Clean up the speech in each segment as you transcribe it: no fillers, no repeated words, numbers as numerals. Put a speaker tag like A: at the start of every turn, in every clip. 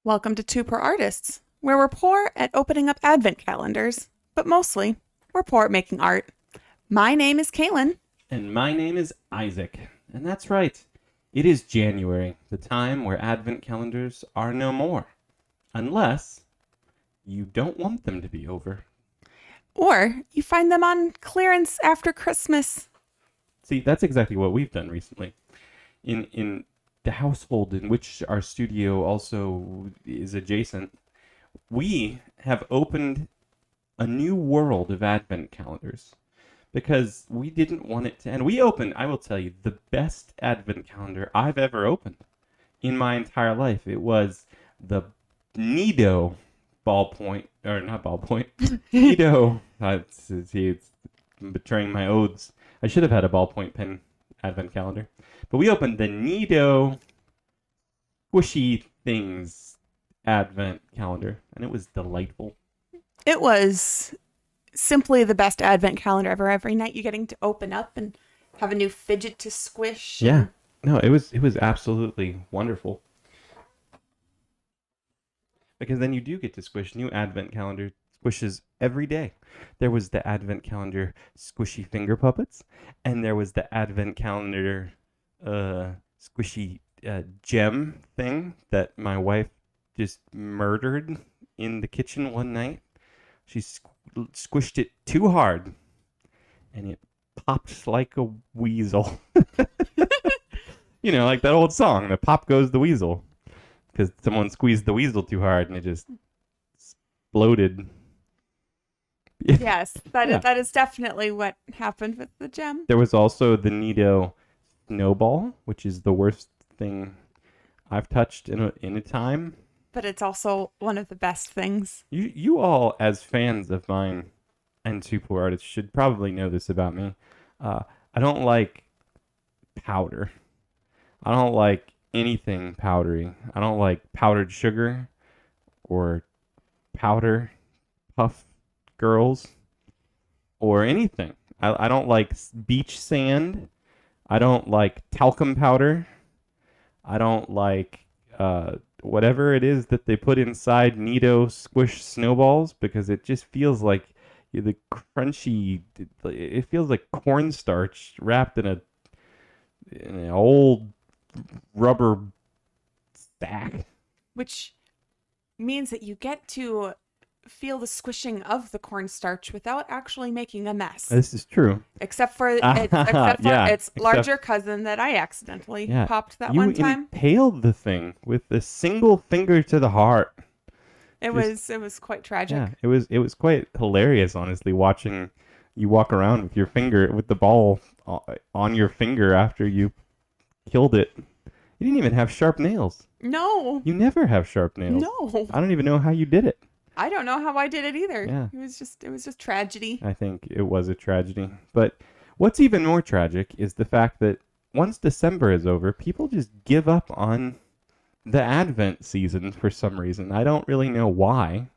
A: Welcome to Two Poor Artists, where we're poor at opening up advent calendars, but mostly we're poor at making art. My name is Kaylin.
B: And my name is Isaac. And that's right. It is January, the time where advent calendars are no more. Unless you don't want them to be over.
A: Or you find them on clearance after Christmas.
B: See, that's exactly what we've done recently. In the household in which our studio also is adjacent, we have opened a new world of advent calendars because we didn't want it to end. We opened, I will tell you, the best advent calendar I've ever opened in my entire life. It was the Nido ballpoint, or not ballpoint, Nido. It's betraying my oaths. I should have had a ballpoint pen advent calendar. But we opened the Nido squishy things advent calendar, and it was delightful.
A: It was simply the best advent calendar ever. Every night you're getting to open up and have a new fidget to squish.
B: Yeah. No, it was absolutely wonderful. Because then you do get to squish new advent calendar squishes every day. There was the advent calendar squishy finger puppets, and there was the advent calendar squishy gem thing that my wife just murdered in the kitchen one night. She squished it too hard, and it popped like a weasel. You know, like that old song, "The pop goes the weasel," because someone squeezed the weasel too hard and it just exploded.
A: Yes,
B: Yeah.
A: that is definitely what happened with the gem.
B: There was also the Nido snowball, which is the worst thing I've touched in a time.
A: But it's also one of the best things.
B: You all, as fans of mine and Two Poor Artists, should probably know this about me. I don't like powder. I don't like anything powdery. I don't like powdered sugar or powder puff girls or anything. I don't like beach sand. I don't like talcum powder. I don't like whatever it is that they put inside Nido squish snowballs because it just feels like the crunchy. It feels like cornstarch wrapped in an old rubber sack.
A: Which means that you get to feel the squishing of the cornstarch without actually making a mess.
B: This is true.
A: Except for
B: Yeah,
A: its
B: except
A: larger cousin that I accidentally
B: yeah,
A: popped that
B: you
A: one time.
B: impaled the thing with a single finger to the heart.
A: It was quite tragic.
B: Yeah, it was quite hilarious, honestly, watching you walk around with your finger with the ball on your finger after you killed it. You didn't even have sharp nails.
A: No.
B: You never have sharp nails.
A: No.
B: I don't even know how you did it.
A: I don't know how I did it either.
B: Yeah.
A: It was just tragedy.
B: I think it was a tragedy. But what's even more tragic is the fact that once December is over, people just give up on the Advent season for some reason. I don't really know why.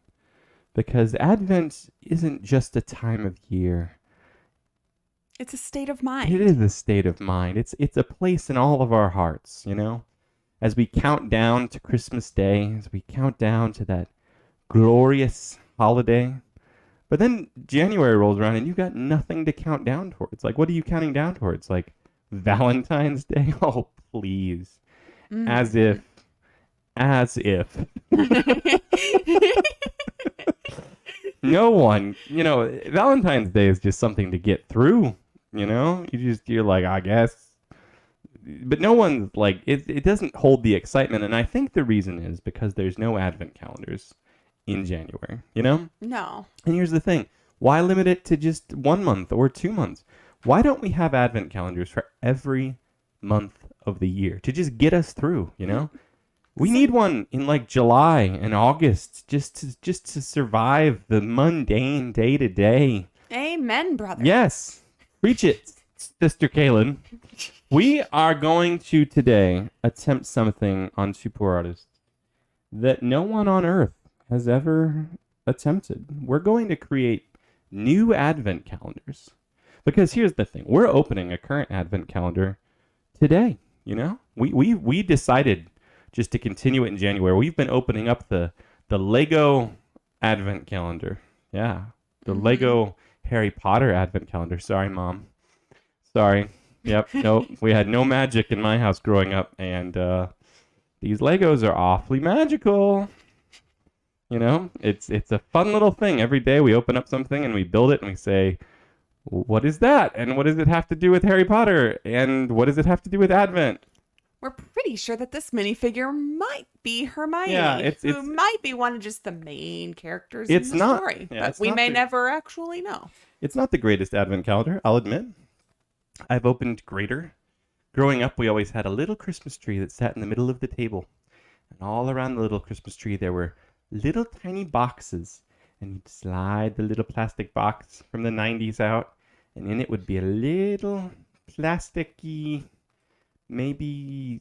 B: Because Advent isn't just a time of year.
A: It's a state of
B: It
A: mind.
B: is a state of mind. It's a place in all of our hearts, you know? As we count down to Christmas Day, as we count down to that glorious holiday. But then January rolls around and you got nothing to count down towards. Like, what are you counting down towards? Like Valentine's Day? Oh, please. As
A: Mm.
B: if, as if. No one, Valentine's Day is just something to get through, you're like, I guess. But no one's like, it doesn't hold the excitement. And I think the reason is because there's no advent calendars in January, you know?
A: No.
B: And here's the thing, why limit it to just 1 month or 2 months? Why don't we have advent calendars for every month of the year to just get us through, you know? We need one in like July and August just to survive the mundane day to day.
A: Amen, brother.
B: Yes, preach it, Sister Kaylin. We are going to today attempt something on Two Poor Artists that no one on earth has ever attempted. We're going to create new advent calendars. Because here's the thing, we're opening a current advent calendar today, you know? We decided just to continue it in January. We've been opening up the Lego Advent Calendar. Yeah, the Lego Harry Potter Advent Calendar. Sorry, Mom. Sorry. Yep. Nope. We had no magic in my house growing up, and these Legos are awfully magical. You know, it's a fun little thing. Every day we open up something and we build it and we say, what is that? And what does it have to do with Harry Potter? And what does it have to do with Advent?
A: We're pretty sure that this minifigure might be Hermione,
B: Yeah,
A: who might be one of just the main characters
B: It's
A: in the
B: not-
A: story,
B: yeah,
A: but
B: it's
A: we
B: not
A: may
B: the-
A: never actually know.
B: It's not the greatest Advent calendar, I'll admit. I've opened greater. Growing up, we always had a little Christmas tree that sat in the middle of the table. And all around the little Christmas tree, there were little tiny boxes. And you'd slide the little plastic box from the 90s out. And in it would be a little plasticky, maybe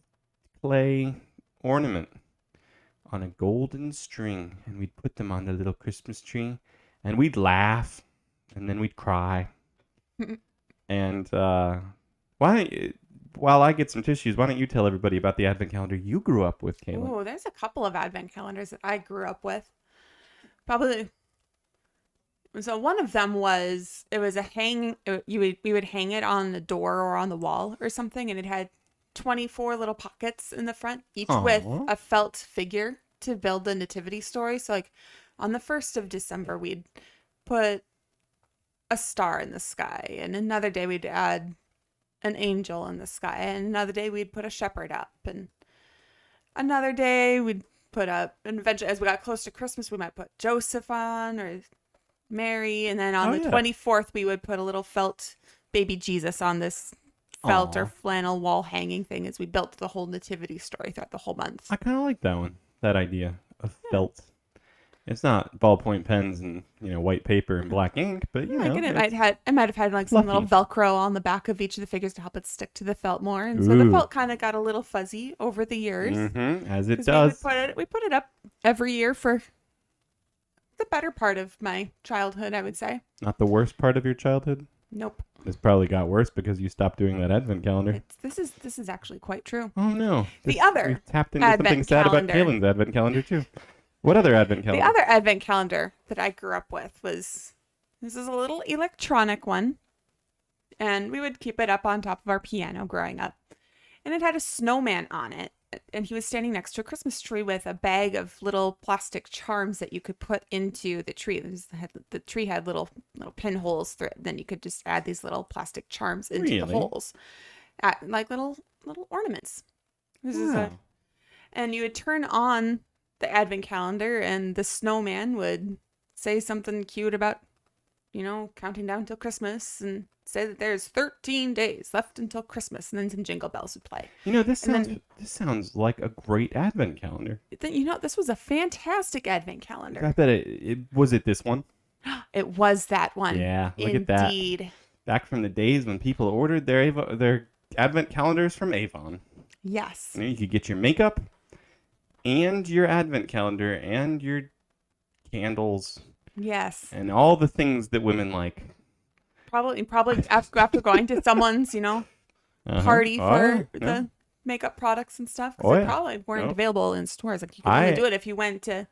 B: clay ornament on a golden string. And we'd put them on the little Christmas tree. And we'd laugh. And then we'd cry. And while I get some tissues, why don't you tell everybody about the Advent calendar you grew up with, Caitlin?
A: Oh, there's a couple of advent calendars that I grew up with. Probably. So one of them was, it was a we would hang it on the door or on the wall or something, and it had 24 little pockets in the front, each with
B: Aw.
A: a felt figure to build the nativity story. So like on the 1st of December, we'd put a star in the sky, and another day we'd add an angel in the sky, and another day we'd put a shepherd up, and another day we'd put up, and eventually as we got close to Christmas, we might put Joseph on or Mary, and then on the 24th we would put a little felt baby Jesus on this felt or
B: Aw.
A: flannel wall hanging thing as we built the whole nativity story throughout the whole month.
B: I kind of like that one, that idea of felt. It's not ballpoint pens and white paper and black ink, but
A: Again, it
B: it's-
A: might have had like some little
B: fluffy.
A: Velcro on the back of each of the figures to help it stick to the felt more, and so the
B: Ooh.
A: felt kind of got a little fuzzy over the years.
B: as it
A: 'Cause
B: does.
A: We put it up every year for the better part of my childhood, I would say.
B: Not the worst part of your childhood.
A: Nope.
B: This probably got worse because you stopped doing that Advent calendar.
A: This is actually quite true.
B: Oh no!
A: The other
B: we tapped into
A: Advent
B: something sad about
A: calendar.
B: Caitlin's Advent calendar too. What other Advent calendar?
A: The other advent calendar that I grew up with was, this is a little electronic one, and we would keep it up on top of our piano growing up. And it had a snowman on it, and he was standing next to a Christmas tree with a bag of little plastic charms that you could put into the tree. The tree had little pinholes through it. Then you could just add these little plastic charms into the
B: Really?
A: holes, like little ornaments. This is
B: Wow.
A: and you would turn on the advent calendar, and the snowman would say something cute about, counting down till Christmas, and say that there's 13 days left until Christmas, and then some jingle bells would play.
B: This
A: And
B: sounds
A: then-
B: this sounds like a great Advent calendar.
A: This was a fantastic advent calendar.
B: I bet it was it this one.
A: It was that one.
B: Yeah, look at that.
A: Indeed.
B: Back from the days when people ordered their Advent calendars from Avon.
A: Yes.
B: You could get your makeup and your Advent calendar and your candles
A: Yes.
B: and all the things that women like.
A: Probably after going to someone's,
B: Uh-huh.
A: party
B: Oh,
A: for
B: yeah.
A: the makeup products and stuff, because
B: Oh,
A: they
B: yeah.
A: probably weren't
B: No.
A: available in stores. Like you could only
B: I-
A: do it if you went to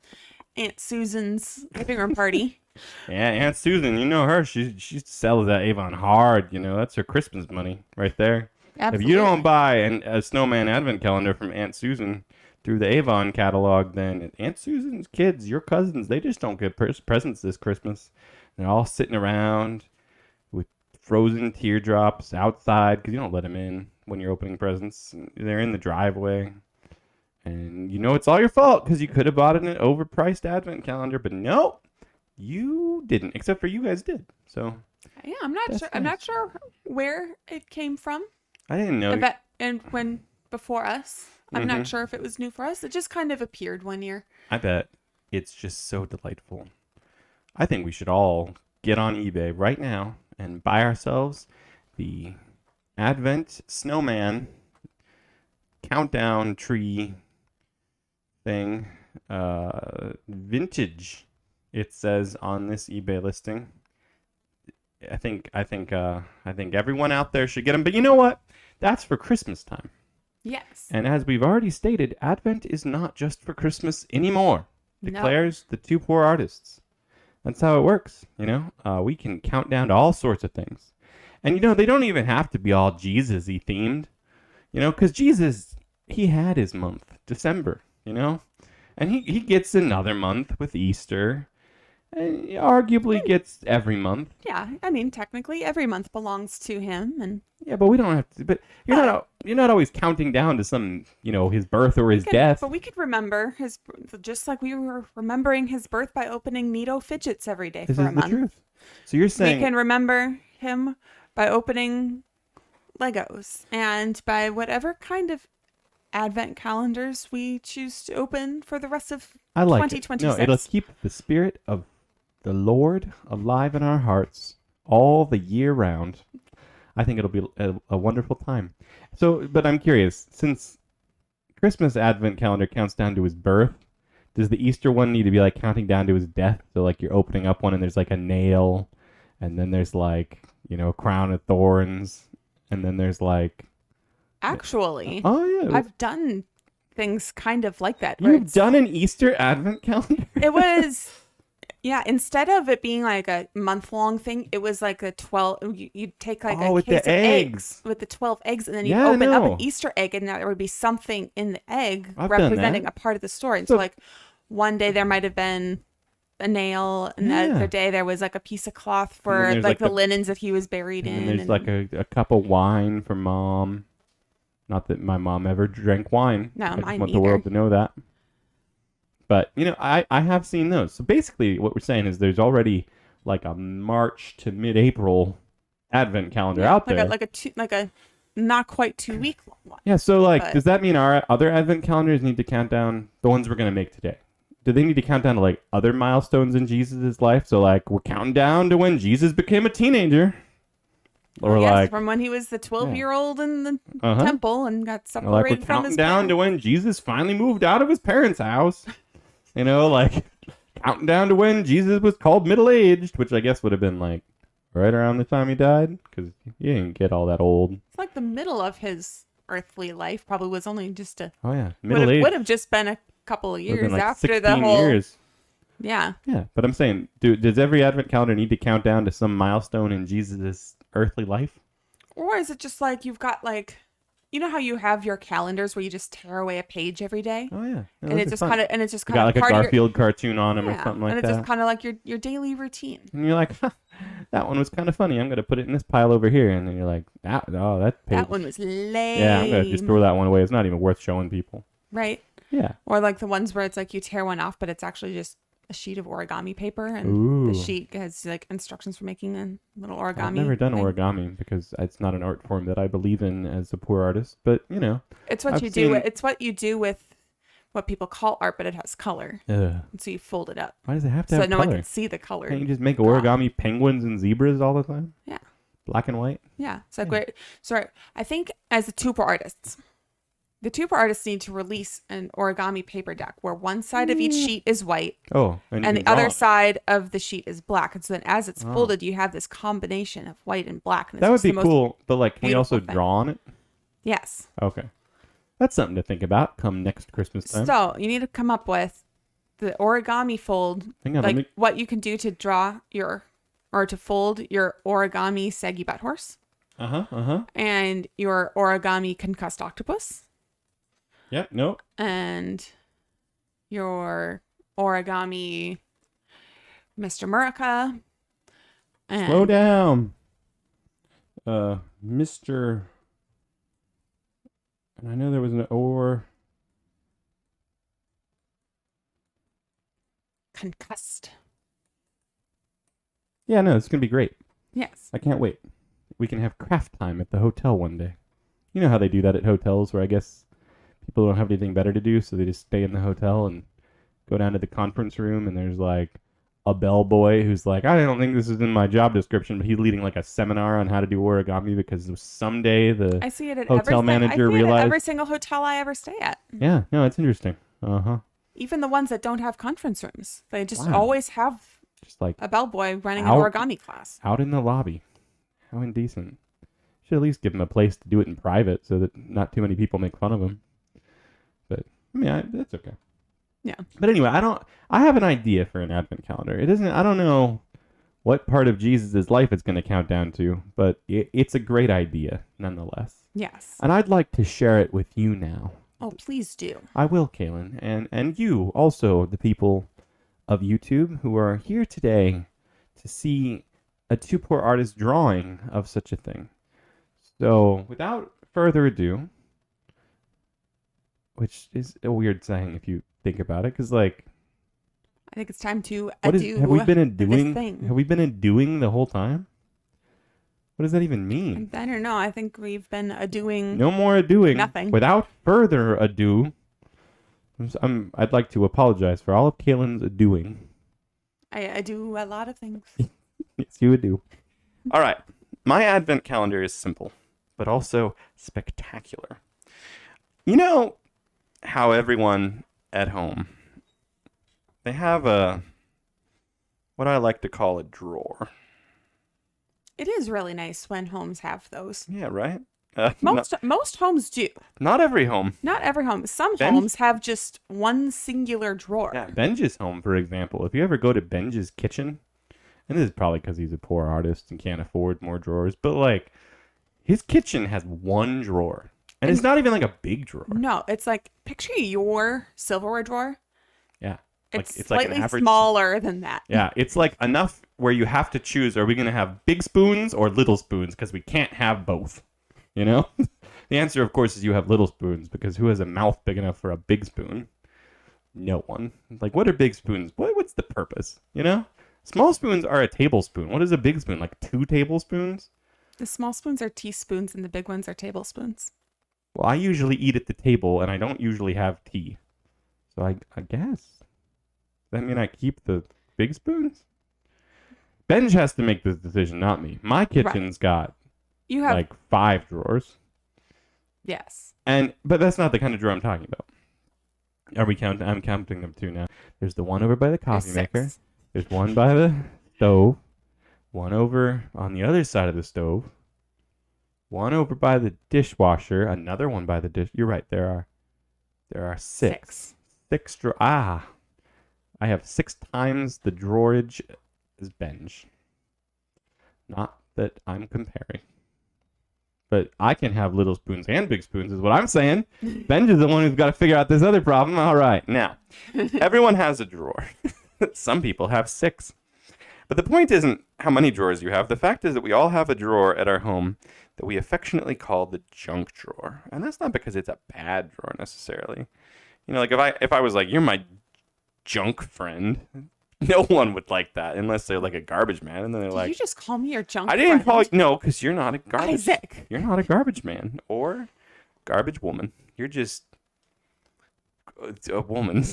A: Aunt Susan's living room party.
B: Yeah, Aunt Susan, you know her. She sells that Avon hard. That's her Christmas money right there.
A: Absolutely.
B: If you don't buy a snowman Advent calendar from Aunt Susan through the Avon catalog, then Aunt Susan's kids, your cousins, they just don't get presents this Christmas. They're all sitting around with frozen teardrops outside because you don't let them in when you're opening presents. They're in the driveway. And it's all your fault because you could have bought an overpriced Advent calendar, but no, you didn't, except for you guys did. So
A: Yeah, I'm not
B: That's
A: sure. I'm not
B: nice.
A: sure where it came from.
B: I didn't know.
A: And when before us, I'm
B: Mm-hmm.
A: not sure if it was new for us. It just kind of appeared one year.
B: I bet it's just so delightful. I think we should all get on eBay right now and buy ourselves the Advent Snowman countdown tree thing. Vintage, it says on this eBay listing. I think everyone out there should get them. But you know what? That's for Christmas time.
A: Yes.
B: And as we've already stated, Advent is not just for Christmas anymore,
A: No.
B: declares the Two Poor Artists. That's how it works, you know? We can count down to all sorts of things. And, you know, they don't even have to be all Jesus-y themed, you know, because Jesus, he had his month, December, you know? And he gets another month with Easter. And he arguably gets every month.
A: Yeah, I mean, technically, every month belongs to him, and
B: Yeah, but we don't have to. But you're not always counting down to some, you know, his birth or his death.
A: but we could remember his, just like we were remembering his birth by opening Neato fidgets every day
B: This
A: for
B: is
A: a
B: the
A: month.
B: truth. So you're
A: We
B: saying
A: can remember him by opening Legos and by whatever kind of advent calendars we choose to open for the rest of
B: I like it.
A: 2026.
B: No, it'll keep the spirit of the Lord alive in our hearts all the year round. I think it'll be a wonderful time. So, but I'm curious, since Christmas Advent calendar counts down to his birth, does the Easter one need to be like counting down to his death? So like you're opening up one and there's like a nail, and then there's like, you know, a crown of thorns, and then there's like,
A: Actually,
B: oh yeah,
A: I've done things kind of like that. where
B: you've
A: it's-
B: done an Easter Advent calendar?
A: It was, yeah, instead of it being like a month-long thing, it was like a 12, you'd take like a
B: with the
A: case of
B: eggs.
A: with the 12 eggs, and then you
B: Yeah, I
A: open up
B: know.
A: an Easter egg, and there would be something in the egg
B: I've done
A: representing
B: that.
A: a part of the story. And
B: So-
A: so like one day there might have been a nail, and the
B: Yeah.
A: other day there was like a piece of cloth
B: then
A: for
B: there's,
A: like
B: like,
A: the
B: the-
A: linens that he was buried
B: And
A: in.
B: then there's like a cup of wine for mom. Not that my mom ever drank wine.
A: No,
B: I just
A: mine
B: want the world
A: neither.
B: to know that. But, you know, I have seen those. So basically what we're saying is there's already like a March to mid-April Advent calendar out
A: like
B: there.
A: like a not quite 2 week long one.
B: Yeah, so like,
A: But-
B: does that mean our other Advent calendars need to count down the ones we're going to make today? Do they need to count down to like other milestones in Jesus' life? So like, we're counting down to when Jesus became a teenager. Or
A: Yes,
B: like,
A: from when he was the 12-year-old in the
B: uh-huh.
A: temple and got
B: Or
A: separated
B: like we're
A: from
B: counting
A: his
B: down to
A: parents.
B: when Jesus finally moved out of his parents' house. You know, like counting down to when Jesus was called middle-aged, which I guess would have been like right around the time he died, because he didn't get all that old.
A: It's like the middle of his earthly life probably was only just a
B: Oh yeah,
A: would
B: middle-aged.
A: have just been a couple of
B: Would've
A: years
B: been like
A: after
B: 16
A: the whole
B: years.
A: yeah.
B: Yeah, but I'm saying, does every Advent calendar need to count down to some milestone in Jesus' earthly life?
A: Or is it just like you've got like, you know how you have your calendars where you just tear away a page every day,
B: Oh yeah,
A: and it's just kind
B: You
A: of
B: got like a
A: part of your
B: Garfield cartoon on him or
A: yeah,
B: something like
A: and it's
B: that.
A: just kind of like your daily routine.
B: And you're like, huh, that one was kind of funny. I'm gonna put it in this pile over here. And then you're like, that page.
A: That one was lame.
B: Yeah, I'm gonna just throw that one away. It's not even worth showing people.
A: right.
B: Yeah.
A: Or like the ones where it's like you tear one off, but it's actually just a sheet of origami paper, and
B: Ooh.
A: the sheet has like instructions for making a little origami.
B: I've never done
A: thing.
B: origami because it's not an art form that I believe in as a poor artist. But you know,
A: It's what
B: I've
A: you do.
B: seen-
A: It's what you do with what people call art, but it has color,
B: ugh,
A: and so you fold it up
B: why does it have to
A: so
B: have
A: no
B: color?
A: one can see the color.
B: Can't you just make
A: drop.
B: origami penguins and zebras all the time?
A: Yeah.
B: Black and white.
A: Yeah, it's like
B: Yeah.
A: great. Sorry, I think as the tuber artists, the tuber artists need to release an origami paper deck where one side of each sheet is white
B: Oh, and, you
A: and
B: can
A: the
B: draw
A: other
B: on it.
A: side of the sheet is black. And so then as it's
B: Oh.
A: folded, you have this combination of white and black. And it's
B: That would
A: just
B: be
A: the most-
B: cool. But like, can we also
A: beautiful thing.
B: draw on it?
A: Yes.
B: Okay, that's something to think about come next Christmas time.
A: So you need to come up with the origami fold,
B: Hang on,
A: like
B: let me.
A: what you can do to draw or to fold your origami saggy butt horse
B: Uh huh.
A: and your origami concussed octopus
B: Yep. Nope.
A: and your origami Mr. Murica. And
B: Slow down. Mr. And I know there was an or.
A: concussed.
B: Yeah, no, it's gonna be great.
A: Yes.
B: I can't wait. We can have craft time at the hotel one day. You know how they do that at hotels, where I guess people don't have anything better to do, so they just stay in the hotel and go down to the conference room, and there's like a bellboy who's like, I don't think this is in my job description, but he's leading like a seminar on how to do origami because someday the
A: I see it at
B: Hotel manager
A: I see it at
B: realized-
A: every single hotel I ever stay at.
B: yeah, no, it's interesting. Uh-huh.
A: Even the ones that don't have conference rooms. They just
B: Wow.
A: always have
B: Just like
A: a bellboy running
B: Out-
A: an origami class.
B: out in the lobby. How indecent. Should at least give him a place to do it in private so that not too many people make fun of him. But I mean, that's okay.
A: Yeah.
B: But anyway, I have an idea for an advent calendar. It isn't. I don't know what part of Jesus' life it's going to count down to, but it's a great idea nonetheless.
A: Yes.
B: And I'd like to share it with you now.
A: Oh, please do.
B: I will, Kaylin, and you also, the people of YouTube who are here today to see a Two Poor Artist drawing of such a thing. So, without further ado, which is a weird saying if you think about it, because like,
A: I think it's time to
B: what is,
A: do
B: have we been
A: this
B: doing?
A: thing.
B: Have we been doing the whole time? What does that even mean?
A: I don't know. I think we've been doing.
B: No more doing.
A: Nothing.
B: Without further ado, I'd like to apologize for all of Kaylin's doing.
A: I do a lot of things.
B: Yes, you would do. All right. My advent calendar is simple, but also spectacular. You know how everyone at home, they have what I like to call a drawer.
A: It is really nice when homes have those.
B: Yeah, right?
A: Most homes do.
B: Not every home.
A: Not every home. Some
B: Ben's-
A: homes have just one singular drawer.
B: Yeah, Benji's home, for example. If you ever go to Benji's kitchen, and this is probably because he's a poor artist and can't afford more drawers, but like his kitchen has one drawer. And it's not even like a big drawer.
A: No, it's like picture your silverware drawer.
B: Yeah.
A: It's
B: it's like an
A: slightly
B: average-
A: smaller than that.
B: Yeah, it's like enough where you have to choose, are we going to have big spoons or little spoons? Because we can't have both. You know? The answer, of course, is you have little spoons, because who has a mouth big enough for a big spoon? No one. Like, what are big spoons? What's the purpose? You know? Small spoons are a tablespoon. What is a big spoon? Like 2 tablespoons?
A: The small spoons are teaspoons and the big ones are tablespoons.
B: Well, I usually eat at the table, and I don't usually have tea. So I guess. Does that mean I keep the big spoons? Benj has to make this decision, not me. My kitchen's got
A: You have
B: like 5 drawers.
A: yes.
B: But that's not the kind of drawer I'm talking about. Are we counting? I'm counting them too now. There's the one over by the coffee
A: There's
B: maker.
A: 6.
B: There's one by the stove. One over on the other side of the stove. One over by the dishwasher. Another one by the dish. You're right. There are 6. 6 drawer. I have 6 times the drawerage as Benj. Not that I'm comparing. But I can have little spoons and big spoons is what I'm saying. Benj is the one who's got to figure out this other problem. All right. Now, everyone has a drawer. Some people have 6. But the point isn't how many drawers you have. The fact is that we all have a drawer at our home that we affectionately call the junk drawer. And that's not because it's a bad drawer necessarily. You know, like if I was like, you're my junk friend, no one would like that unless they're like a garbage man. And then they're
A: Did
B: like,
A: you just call me your junk
B: I didn't call
A: friend?
B: you, no, because you're not a garbage.
A: Isaac.
B: You're not a garbage man or garbage woman. You're just a woman.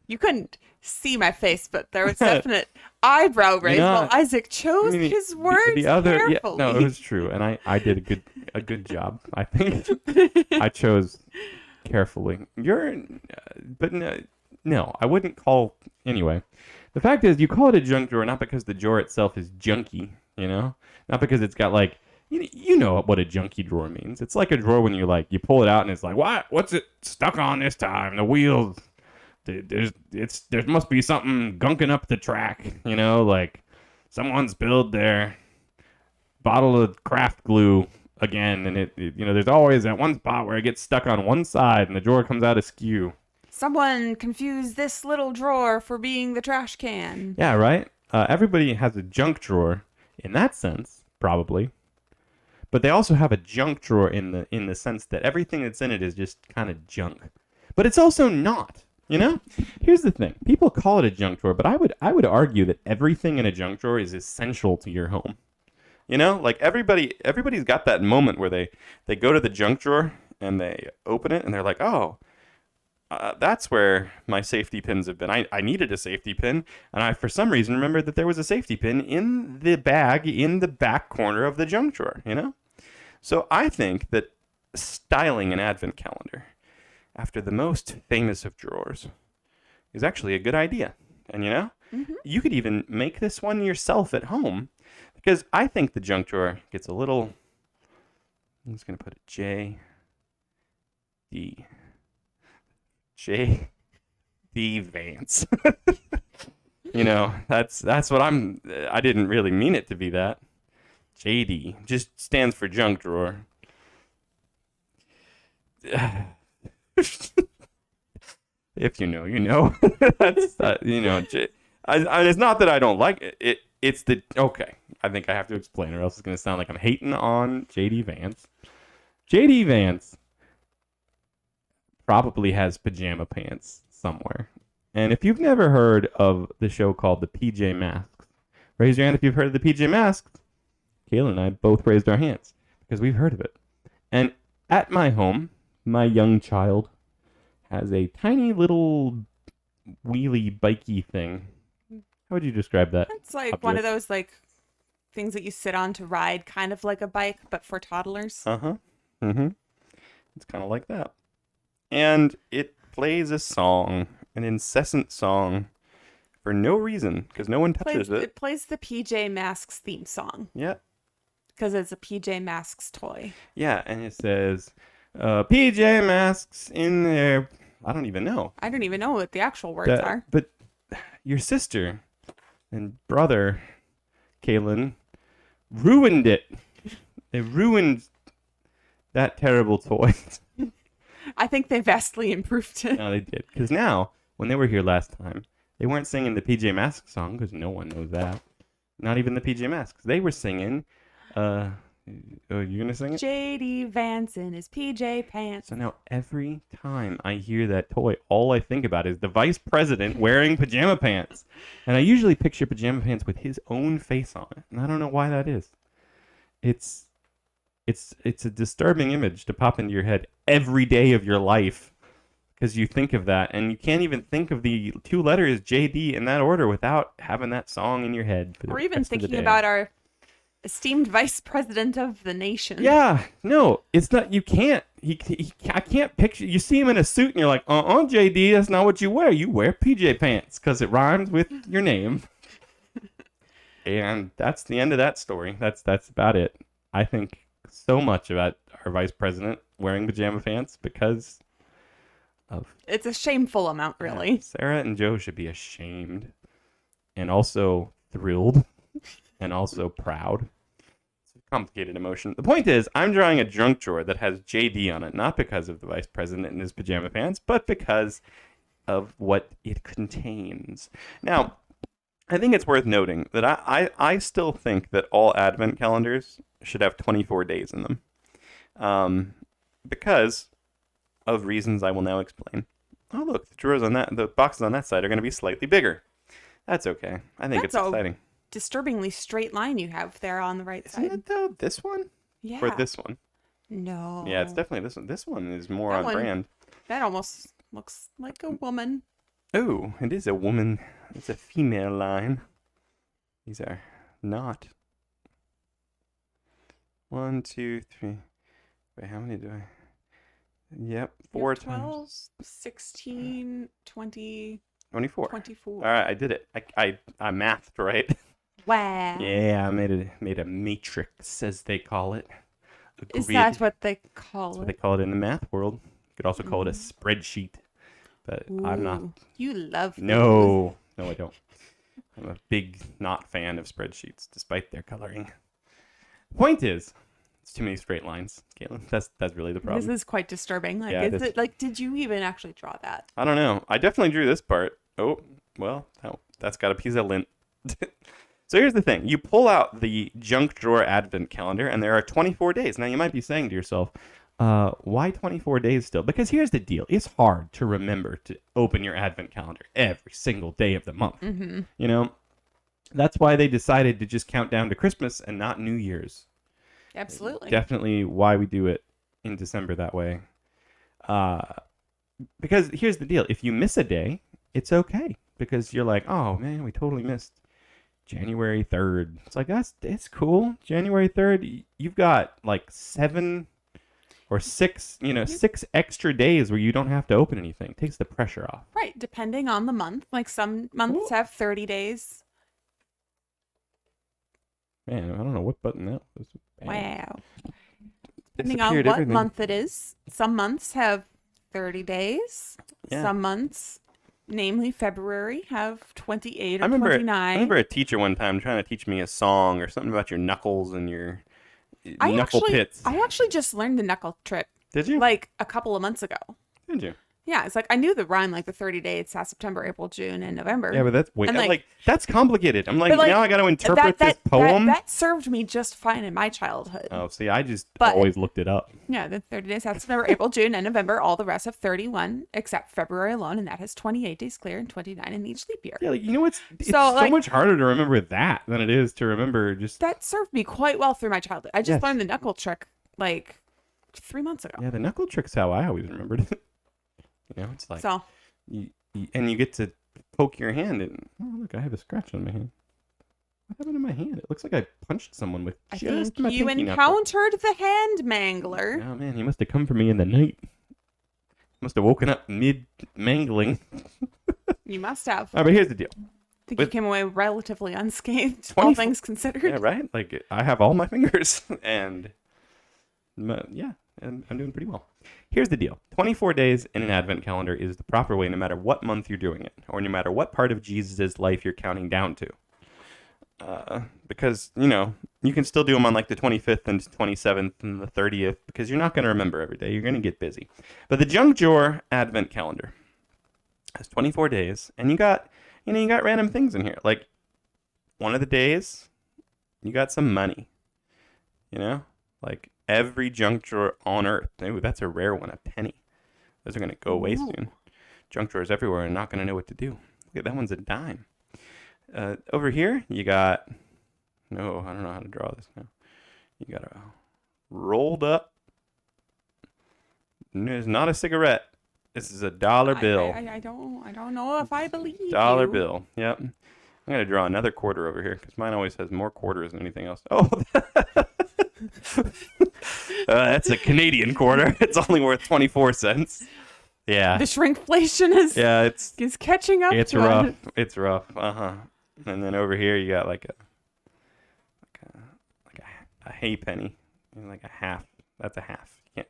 A: You couldn't see my face, but there was definite eyebrow raise while Isaac chose his words carefully.
B: Yeah, no, it was true, and I did a good job. I think I chose carefully. But no, I wouldn't call anyway. The fact is, you call it a junk drawer not because the drawer itself is junky, you know, not because it's got like you know what a junky drawer means. It's like a drawer when you pull it out and it's like, what's it stuck on this time? The wheels. There must be something gunking up the track, you know, like someone spilled their bottle of craft glue again, and it you know, there's always that one spot where it gets stuck on one side and the drawer comes out askew.
A: Someone confused this little drawer for being the trash can.
B: Yeah, right? Everybody has a junk drawer in that sense, probably. But they also have a junk drawer in the sense that everything that's in it is just kind of junk. But it's also not. You know, here's the thing. People call it a junk drawer, but I would argue that everything in a junk drawer is essential to your home. You know, like everybody's got that moment where they go to the junk drawer and they open it and they're like, oh, that's where my safety pins have been. I needed a safety pin, and I for some reason remembered that there was a safety pin in the bag in the back corner of the junk drawer. You know, so I think that styling an advent calendar after the most famous of drawers is actually a good idea. And you know, you could even make this one yourself at home, because I think the junk drawer gets a little I'm just gonna put a D J D Vance. You know, that's what I didn't really mean it to be that. JD just stands for junk drawer. If you know, you know. That's you know. It's not that I don't like it. It's the okay. I think I have to explain, or else it's gonna sound like I'm hating on JD Vance. JD Vance probably has pajama pants somewhere. And if you've never heard of the show called the PJ Masks, raise your hand if you've heard of the PJ Masks. Kayla and I both raised our hands because we've heard of it. And at my home, my young child has a tiny little wheelie bikey thing. How would you describe that?
A: It's like
B: Up
A: one
B: your-
A: of those like things that you sit on to ride, kind of like a bike, but for toddlers.
B: Uh-huh. Mm-hmm. It's kind of like that. And it plays a song, an incessant song, for no reason, because no one touches it.
A: It plays the PJ Masks theme song
B: Yeah.
A: because it's a PJ Masks toy.
B: Yeah, and it says, PJ Masks in there. I don't even know.
A: I don't even know what the actual words are.
B: But your sister and brother, Kaylin, ruined it. They ruined that terrible toy.
A: I think they vastly improved it.
B: No, they did. Because now, when they were here last time, they weren't singing the PJ Masks song, because no one knows that. Not even the PJ Masks. They were singing, oh, you gonna sing it?
A: JD Vance in his PJ pants.
B: So now every time I hear that toy, all I think about is the vice president wearing pajama pants. And I usually picture pajama pants with his own face on it. And I don't know why that is. It's a disturbing image to pop into your head every day of your life because you think of that and you can't even think of the two letters JD in that order without having that song in your head for the
A: Or even
B: rest of the
A: thinking
B: day.
A: about our esteemed vice president of the nation.
B: Yeah, no, it's not. You can't. I can't picture. You see him in a suit, and you're like, JD, that's not what you wear. You wear PJ pants because it rhymes with your name. And that's the end of that story. That's about it. I think so much about our vice president wearing pajama pants because of
A: It's a shameful amount, really.
B: Sarah and Joe should be ashamed, and also thrilled, and also proud. It's a complicated emotion. The point is, I'm drawing a junk drawer that has JD on it, not because of the vice president in his pajama pants, but because of what it contains. Now, I think it's worth noting that I still think that all advent calendars should have 24 days in them. Because of reasons I will now explain. Oh, look, the boxes on that side are going to be slightly bigger. That's okay. I think
A: That's
B: it's exciting.
A: Disturbingly straight line you have there on the right
B: Isn't
A: side.
B: it though? This one?
A: Yeah.
B: Or this one?
A: No.
B: Yeah, it's definitely this one. This one is more
A: That
B: on
A: one-
B: brand.
A: That almost looks like a woman.
B: Oh, it is a woman. It's a female line. These are not. 1, 2, 3. Wait, how many do I? Yep,
A: You
B: 4
A: have 12,
B: times.
A: 16, 20,
B: 24.
A: 24.
B: All right, I did it. I mathed right.
A: Wow.
B: Yeah, I made a matrix, as they call it. A
A: Is
B: grid.
A: that what they call
B: That's
A: it?
B: what they call it in the math world. You could also call it a spreadsheet, but I'm not.
A: Ooh, You love those.
B: No, I don't. I'm a big not fan of spreadsheets, despite their coloring. Point is, it's too many straight lines, Caitlin. That's really the problem.
A: This is quite disturbing. Like,
B: Yeah, it
A: is
B: is.
A: it like? Did you even actually draw that?
B: I don't know. I definitely drew this part. Oh, well, that's got a piece of lint. So here's the thing. You pull out the junk drawer advent calendar, and there are 24 days. Now, you might be saying to yourself, why 24 days still? Because here's the deal. It's hard to remember to open your advent calendar every single day of the month.
A: Mm-hmm.
B: You know? That's why they decided to just count down to Christmas and not New Year's.
A: Absolutely.
B: Definitely why we do it in December that way. Because here's the deal. If you miss a day, it's okay. Because you're like, oh, man, we totally missed January 3rd. It's like, it's cool. January 3rd, you've got like 7 or 6, 6 extra days where you don't have to open anything. It takes the pressure off.
A: Right, depending on the month. Like some months
B: Ooh.
A: have 30 days.
B: Man, I don't know what button that was. Bang.
A: Wow. Depending on
B: disappeared
A: what
B: everything.
A: month it is. Some months have 30 days.
B: Yeah.
A: Some months, namely February, have 28
B: I
A: or
B: remember
A: 29.
B: a teacher one time trying to teach me a song or something about your knuckles and your knuckle pits.
A: I actually just learned the knuckle trick
B: Did you?
A: like a couple of months ago.
B: Did you?
A: Yeah, it's like I knew the rhyme, like the 30 days, September, April, June, and November.
B: Yeah, but that's
A: And,
B: like that's complicated. I'm like,
A: but, like,
B: now I got to interpret this
A: that
B: poem.
A: that served me just fine in my childhood.
B: Oh, see, I just
A: But-
B: always looked it up.
A: Yeah, the 30 days, September, April, June, and November. All the rest have 31, except February alone, and that has 28 days clear and 29 in each leap year.
B: Yeah, like, you know it's
A: So,
B: so
A: like-
B: much harder to remember that than it is to remember just
A: That served me quite well through my childhood. I just
B: Yes.
A: learned the knuckle trick like 3 months ago.
B: yeah, the knuckle trick's how I always remembered it. You know, it's like
A: So
B: and you get to poke your hand and oh look, I have a scratch on my hand. What happened to my hand? It looks like I punched someone with
A: I
B: just
A: think
B: my
A: you
B: pinky knuckle.
A: encountered the hand mangler.
B: Oh man, he must have come for me in the night. Must have woken up mid mangling.
A: You must have.
B: All right, but here's the deal.
A: I think
B: with-
A: you came away relatively unscathed,
B: 24
A: all things considered.
B: Yeah, right? Like I have all my fingers and yeah, and I'm doing pretty well. Here's the deal. 24 days in an advent calendar is the proper way no matter what month you're doing it or no matter what part of Jesus' life you're counting down to. Because, you know, you can still do them on like the 25th and 27th and the 30th because you're not going to remember every day. You're going to get busy. But the Junk Drawer advent calendar has 24 days and you got random things in here. Like one of the days, you got some money, you know, like every junk drawer on earth. Ooh, that's a rare one, a penny. Those are going to go away soon. Junk drawers everywhere are not going to know what to do. Look at that one's a dime. Over here, you got, no, I don't know how to draw this now. You got a rolled up, it's not a cigarette. This is a dollar bill.
A: I don't know if I believe
B: Dollar
A: you.
B: bill. Yep. I'm going to draw another quarter over here because mine always has more quarters than anything else. Oh, that's a Canadian quarter. It's only worth 24 cents. Yeah.
A: The shrinkflation is
B: Yeah, it's
A: catching up.
B: it's
A: to
B: rough.
A: it.
B: It's rough. Uh-huh. And then over here you got like a hay penny. Like a half. That's a half. You can't,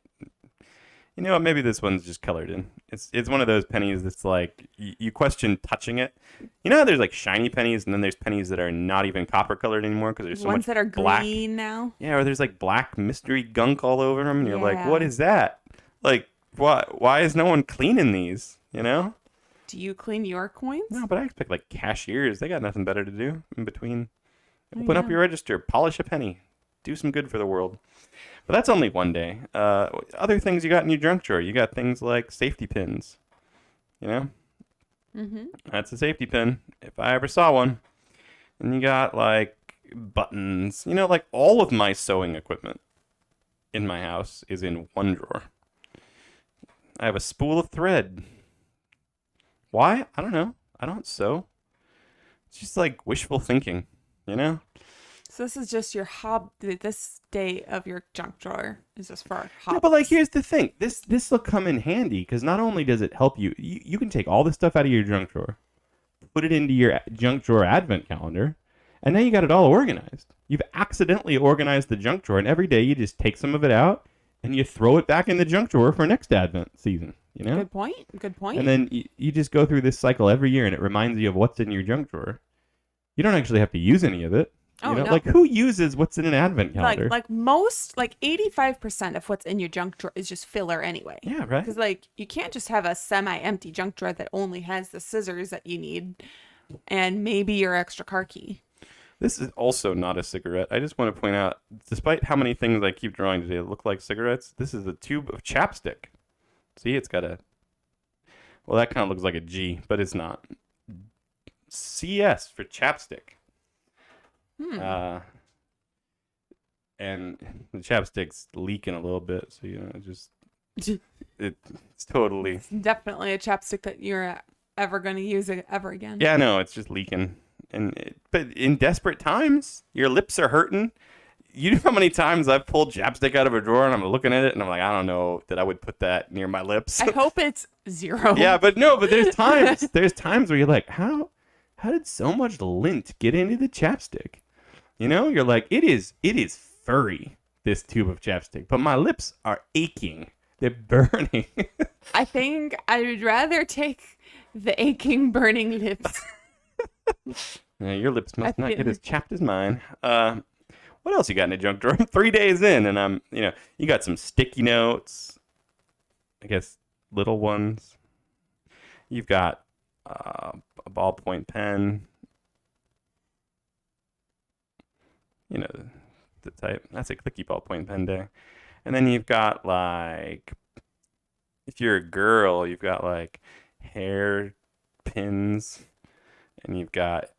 B: you know what? Maybe this one's just colored in. It's one of those pennies that's like you question touching it. You know how there's like shiny pennies and then there's pennies that are not even copper colored anymore because there's so
A: Ones
B: much
A: that are
B: black.
A: green now.
B: Yeah, or there's like black mystery gunk all over them, and you're like,
A: Yeah.
B: what is that? Like, why is no one cleaning these? You know?
A: Do you clean your coins?
B: No, but I expect like cashiers. They got nothing better to do in between.
A: Oh,
B: Open up
A: yeah.
B: your register, polish a penny, do some good for the world. But that's only one day. Other things you got in your junk drawer, you got things like safety pins. You know,
A: Mm-hmm.
B: that's a safety pin if I ever saw one. And you got like buttons. You know, like all of my sewing equipment in my house is in one drawer. I have a spool of thread. Why? I don't know. I don't sew. It's just like wishful thinking, you know?
A: So this is just your this day of your junk drawer is just for hobbies.
B: No, but like here's the thing. This will come in handy because not only does it help you, you can take all the stuff out of your junk drawer, put it into your junk drawer advent calendar, and now you got it all organized. You've accidentally organized the junk drawer, and every day you just take some of it out and you throw it back in the junk drawer for next advent season, you know?
A: Good point. Good point.
B: And then you just go through this cycle every year and it reminds you of what's in your junk drawer. You don't actually have to use any of it.
A: Oh,
B: You know?
A: no.
B: Like who uses what's in an advent calendar?
A: like 85% of what's in your junk drawer is just filler anyway.
B: Yeah, right?
A: Because like you can't just have a semi-empty junk drawer that only has the scissors that you need and maybe your extra car key.
B: This is also not a cigarette. I just want to point out, despite how many things I keep drawing today that look like cigarettes, this is a tube of chapstick. See, it's got well, that kind of looks like a G, but it's not. CS for chapstick. And the chapstick's leaking a little bit, so you know, it's totally.
A: Definitely a chapstick that you're ever going to use ever again.
B: Yeah, no, it's just leaking. But in desperate times, your lips are hurting. You know how many times I've pulled chapstick out of a drawer and I'm looking at it and I'm like, I don't know that I would put that near my lips.
A: I hope it's 0.
B: Yeah, but there's times where you're like, how did so much lint get into the chapstick? You know, you're like, it is furry. this tube of chapstick, but my lips are aching. They're burning.
A: I think I would rather take the aching, burning lips.
B: Yeah, your lips must
A: I
B: not get
A: feel-
B: as chapped as mine. What else you got in the junk drawer? 3 days in, and you got some sticky notes. I guess little ones. You've got a ballpoint pen. You know, the type. That's a clicky ballpoint pen day. And then you've got like, if you're a girl, you've got like hair pins, and you've got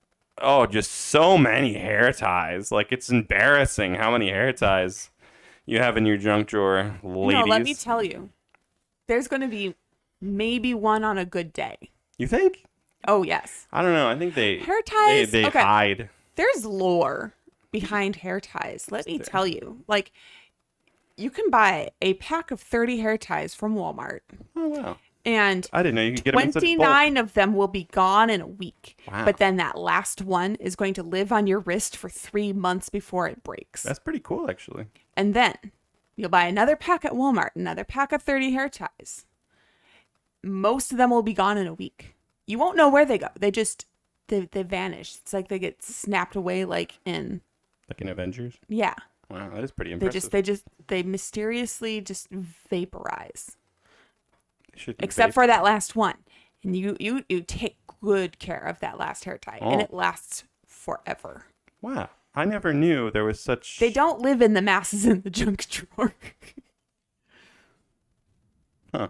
B: just so many hair ties. Like it's embarrassing how many hair ties you have in your junk drawer, ladies.
A: No, let me tell you. There's going to be maybe one on a good day.
B: You think?
A: Oh, yes.
B: I don't know. I think
A: Hair ties.
B: they
A: Okay.
B: hide.
A: There's lore behind hair ties. Let me
B: there?
A: tell you. Like, you can buy a pack of 30 hair ties from Walmart,
B: Oh wow.
A: and
B: I didn't know you could get them in such bulk.
A: 29 of them will be gone in a week.
B: Wow.
A: But then that last one is going to live on your wrist for 3 months before it breaks.
B: That's pretty cool, actually.
A: And then you'll buy another pack at Walmart, another pack of 30 hair ties. Most of them will be gone in a week. You won't know where they go. They vanish. It's like they get snapped away like in,
B: Like in Avengers.
A: yeah.
B: Wow, that is pretty impressive.
A: They mysteriously just vaporize.
B: Should
A: Except for that last one. And you take good care of that last hair tie, and
B: Oh.
A: it lasts forever.
B: Wow, I never knew there was such.
A: They don't live in the masses in the junk drawer.
B: Huh.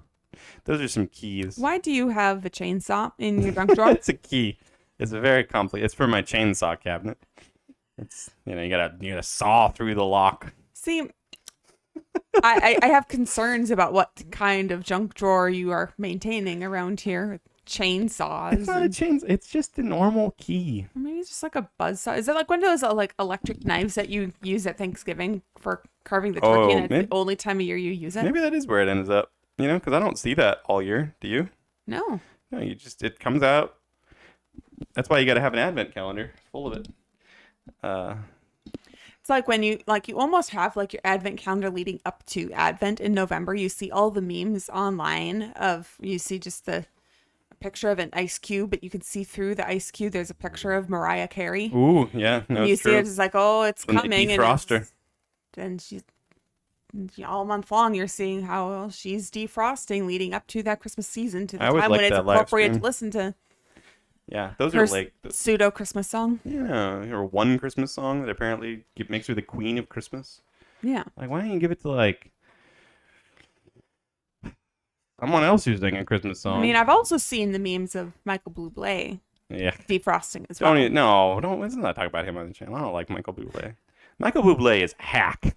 B: Those are some keys.
A: Why do you have a chainsaw in your junk drawer?
B: It's a key. It's a very complex. It's for my chainsaw cabinet. It's you gotta saw through the lock.
A: See, I have concerns about what kind of junk drawer you are maintaining around here. Chainsaws.
B: It's not a chain. It's just a normal key.
A: Or maybe it's just like a buzzsaw. Is it like one of those like electric knives that you use at Thanksgiving for carving the turkey,
B: Oh,
A: and it's
B: maybe-
A: the only time of year you use it?
B: Maybe that is where it ends up. Because I don't see that all year. Do you?
A: No.
B: No, it comes out. That's why you got to have an advent calendar full of it.
A: It's like when you almost have like your advent calendar leading up to Advent in November. You see all the memes online you see just the picture of an ice cube, but you can see through the ice cube. There's a picture of Mariah Carey.
B: Ooh, yeah, no,
A: And you
B: it's
A: see
B: true.
A: it, it's like, oh, it's
B: When they
A: coming. And
B: defrost her.
A: and she's all month long, you're seeing how she's defrosting leading up to that Christmas season, to the
B: I always
A: time when
B: liked
A: it's
B: that live
A: appropriate to
B: stream.
A: listen to
B: Yeah, those
A: her
B: are like
A: pseudo Christmas song.
B: or one Christmas song that apparently makes her the queen of Christmas.
A: Yeah.
B: Like, why don't you give it to like someone else who's singing a Christmas song?
A: I mean, I've also seen the memes of Michael Bublé
B: yeah.
A: defrosting as well.
B: Let's not talk about him on the channel. I don't like Michael Bublé. Michael Bublé is hack.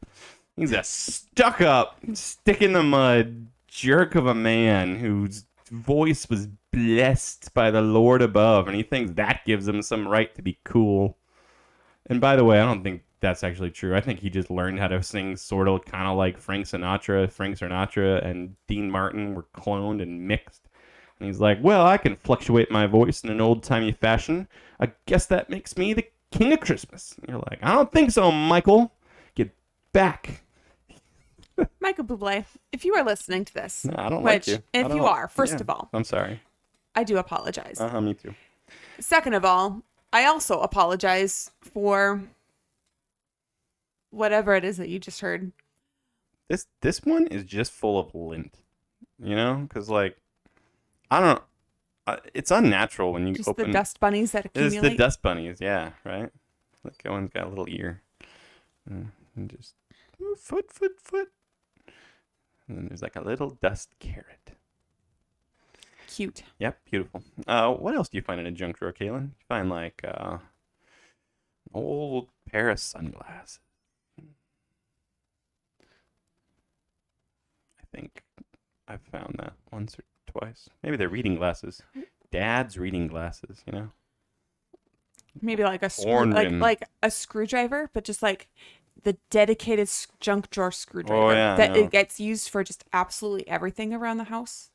B: He's a stuck-up, stick-in-the-mud jerk of a man whose voice was blessed by the Lord above, and he thinks that gives him some right to be cool. And by the way, I don't think that's actually true. I think he just learned how to sing sort of kind of like Frank Sinatra. Frank Sinatra and Dean Martin were cloned and mixed. And he's like, well, I can fluctuate my voice in an old-timey fashion. I guess that makes me the king of Christmas. And you're like, I don't think so, Michael. Get back.
A: Michael Bublé, if you are listening to this,
B: No, I don't like
A: which,
B: you. I
A: if
B: don't
A: you
B: like-
A: are, first
B: yeah,
A: of all,
B: I'm sorry.
A: I do apologize.
B: Me too.
A: Second of all, I also apologize for whatever it is that you just heard.
B: This one is just full of lint, because like I don't. It's unnatural when you
A: Just
B: open.
A: the dust bunnies that
B: It's
A: accumulate.
B: the dust bunnies, yeah, right. Look, that one's got a little ear, and just foot, and then there's like a little dust carrot.
A: Cute.
B: Yep, beautiful. What else do you find in a junk drawer, Kaylin? You find like an old pair of sunglasses. I think I've found that once or twice. Maybe they're reading glasses. Dad's reading glasses,
A: Maybe like a
B: Horn rim.
A: like a screwdriver, but just like the dedicated junk drawer screwdriver
B: Oh, yeah, I
A: that
B: know.
A: it gets used for just absolutely everything around the house.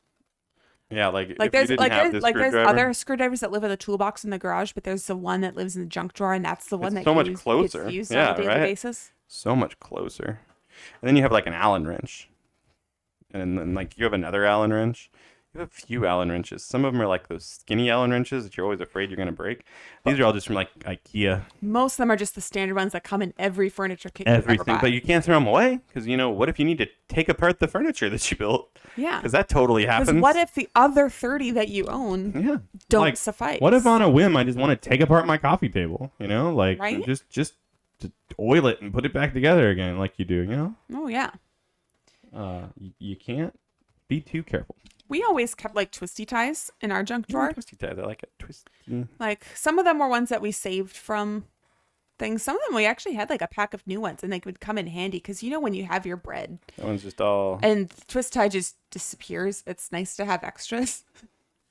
B: Yeah, like
A: Like
B: if
A: there's
B: you didn't have this
A: there's
B: screwdriver,
A: other screwdrivers that live in the toolbox in the garage, but there's the one that lives in the junk drawer, and that's the one
B: It's
A: that
B: so much
A: gets
B: closer.
A: used
B: Yeah,
A: on a daily
B: right?
A: basis.
B: so much closer. And then you have like an Allen wrench, and then like you have another Allen wrench. You have a few Allen wrenches. Some of them are like those skinny Allen wrenches that you're always afraid you're gonna break. These are all just from like IKEA.
A: Most of them are just the standard ones that come in every furniture kit you ever
B: Everything,
A: buy.
B: but you can't throw them away because what if you need to take apart the furniture that you built?
A: Yeah.
B: Because that totally
A: Because
B: happens.
A: what if the other 30 that you own
B: Yeah.
A: don't
B: Like,
A: suffice?
B: what if on a whim I just want to take apart my coffee table? Like
A: Right?
B: just to oil it and put it back together again, like you do.
A: Oh, yeah.
B: You can't be too careful.
A: We always kept like twisty ties in our junk drawer.
B: Twisty ties, I like it. Twisty.
A: Like some of them were ones that we saved from things. Some of them we actually had like a pack of new ones and they would come in handy because when you have your bread
B: That one's just all.
A: and twist tie just disappears, it's nice to have extras.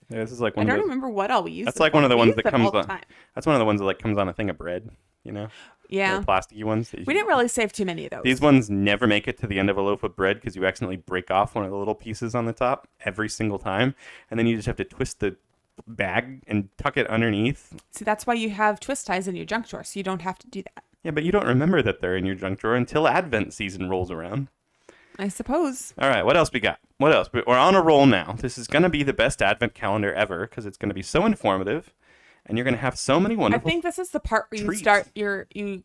B: Yeah, this is like
A: I
B: one of
A: don't
B: those.
A: remember what all we used.
B: That's
A: it
B: like
A: for.
B: one of the
A: We
B: ones
A: used
B: that
A: them
B: comes
A: all the
B: on.
A: time.
B: That's one of the ones that like comes on a thing of bread.
A: Yeah.
B: The plasticky ones.
A: We didn't really save too many of those.
B: These ones never make it to the end of a loaf of bread because you accidentally break off one of the little pieces on the top every single time, and then you just have to twist the bag and tuck it underneath.
A: See, that's why you have twist ties in your junk drawer, so you don't have to do that.
B: Yeah, but you don't remember that they're in your junk drawer until Advent season rolls around.
A: I suppose.
B: All right, what else we got? What else? We're on a roll now. This is going to be the best Advent calendar ever because it's going to be so informative, and you're going to have so many
A: I
B: wonderful.
A: think this is the part where
B: treats.
A: you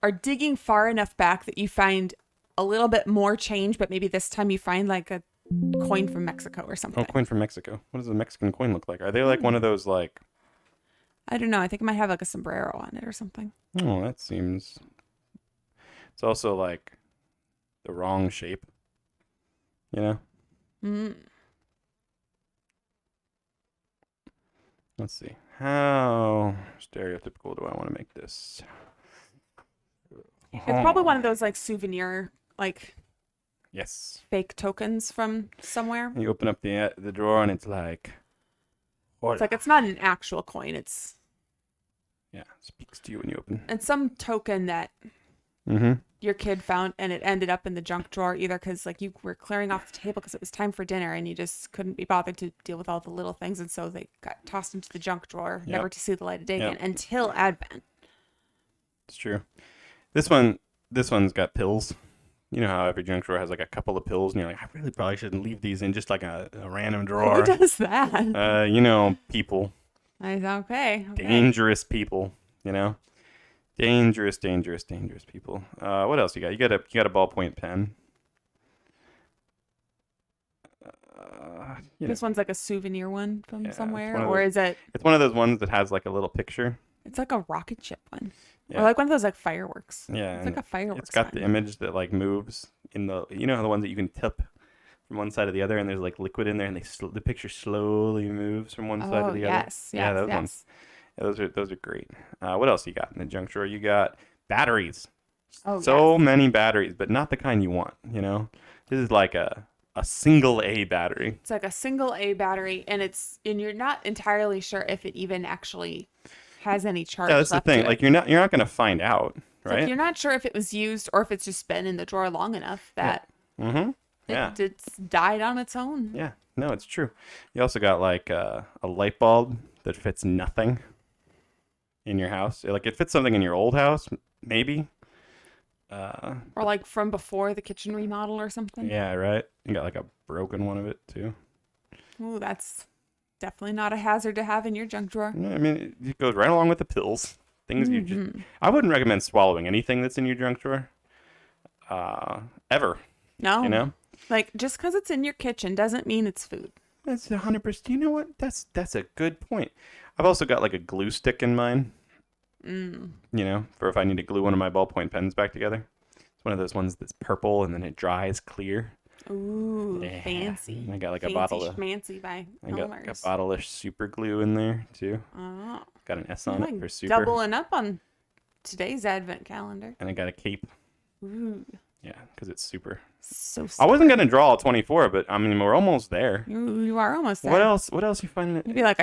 A: are digging far enough back that you find a little bit more change, but maybe this time you find like a coin from Mexico or something.
B: Oh, coin from Mexico. What does a Mexican coin look like? Are they like one of those like?
A: I don't know. I think it might have like a sombrero on it or something.
B: Oh, that seems. It's also like the wrong shape.
A: Mm.
B: Let's see. How stereotypical do I want to make this?
A: It's probably one of those like souvenir, like
B: Yes.
A: fake tokens from somewhere.
B: You open up the drawer and it's like.
A: It's like it's not an actual coin. It's
B: Speaks to you when you open.
A: some token that
B: Mm-hmm.
A: your kid found and it ended up in the junk drawer either because like you were clearing off the table because it was time for dinner and you just couldn't be bothered to deal with all the little things, and so they got tossed into the junk drawer,
B: Yep.
A: never to see the light of day
B: Yep.
A: again until Advent.
B: It's true. This one's got pills. You know how every junk drawer has like a couple of pills, and you're like, I really probably shouldn't leave these in just like a random drawer.
A: Who does that?
B: People,
A: Okay.
B: dangerous people. Dangerous people. What else you got? You got a ballpoint pen.
A: This one's like a souvenir one from
B: Yeah, it's
A: somewhere,
B: one of
A: or
B: those-
A: is it?
B: It's one of those ones that has like a little picture.
A: It's like a rocket ship one,
B: Yeah.
A: or like one of those like fireworks.
B: Yeah,
A: It's
B: and
A: like a fireworks.
B: it's got the
A: one.
B: image that like moves in the. You know how the ones that you can tip from one side to the other, and there's like liquid in there, and the picture slowly moves from one side to
A: Oh
B: the
A: yes,
B: other. Yeah,
A: yes,
B: those
A: yes.
B: ones. Yeah, those are great. What else you got in the junk drawer? You got batteries.
A: Oh,
B: So many batteries, but not the kind you want. This is like a single A battery.
A: It's like a single A battery, and you're not entirely sure if it even actually has any charge.
B: Yeah, that's the
A: left to
B: thing.
A: it.
B: Like you're not going to find out,
A: It's like
B: right?
A: you're not sure if it was used or if it's just been in the drawer long enough that
B: Mm-hmm. Yeah.
A: it's died on its own.
B: Yeah. No, it's true. You also got like a light bulb that fits nothing in your house. Like it fits something in your old house, maybe.
A: Or like from before the kitchen remodel or something.
B: Yeah, right. You got like a broken one of it too.
A: Ooh, that's definitely not a hazard to have in your junk drawer.
B: Yeah, I mean, it goes right along with the pills. Things you just.
A: Mhm.
B: I wouldn't recommend swallowing anything that's in your junk drawer. Ever.
A: No.
B: You know.
A: Like just because it's in your kitchen doesn't mean it's food.
B: That's 100%. You know what? That's a good point. I've also got like a glue stick in mine. For if I need to glue one of my ballpoint pens back together. It's one of those ones that's purple and then it dries clear.
A: Ooh,
B: Yeah.
A: fancy.
B: I got like a
A: Fancy
B: bottle of.
A: schmancy by
B: I got a
A: Elmer's.
B: bottle of super glue in there too.
A: Oh,
B: Got an S
A: you're
B: on
A: like
B: it for super.
A: doubling up on today's advent calendar.
B: And I got a cape.
A: Ooh,
B: Yeah, because it's super.
A: so
B: I wasn't gonna draw all 24, but I mean we're almost there.
A: You are almost there.
B: What else? What else you finding?
A: Maybe like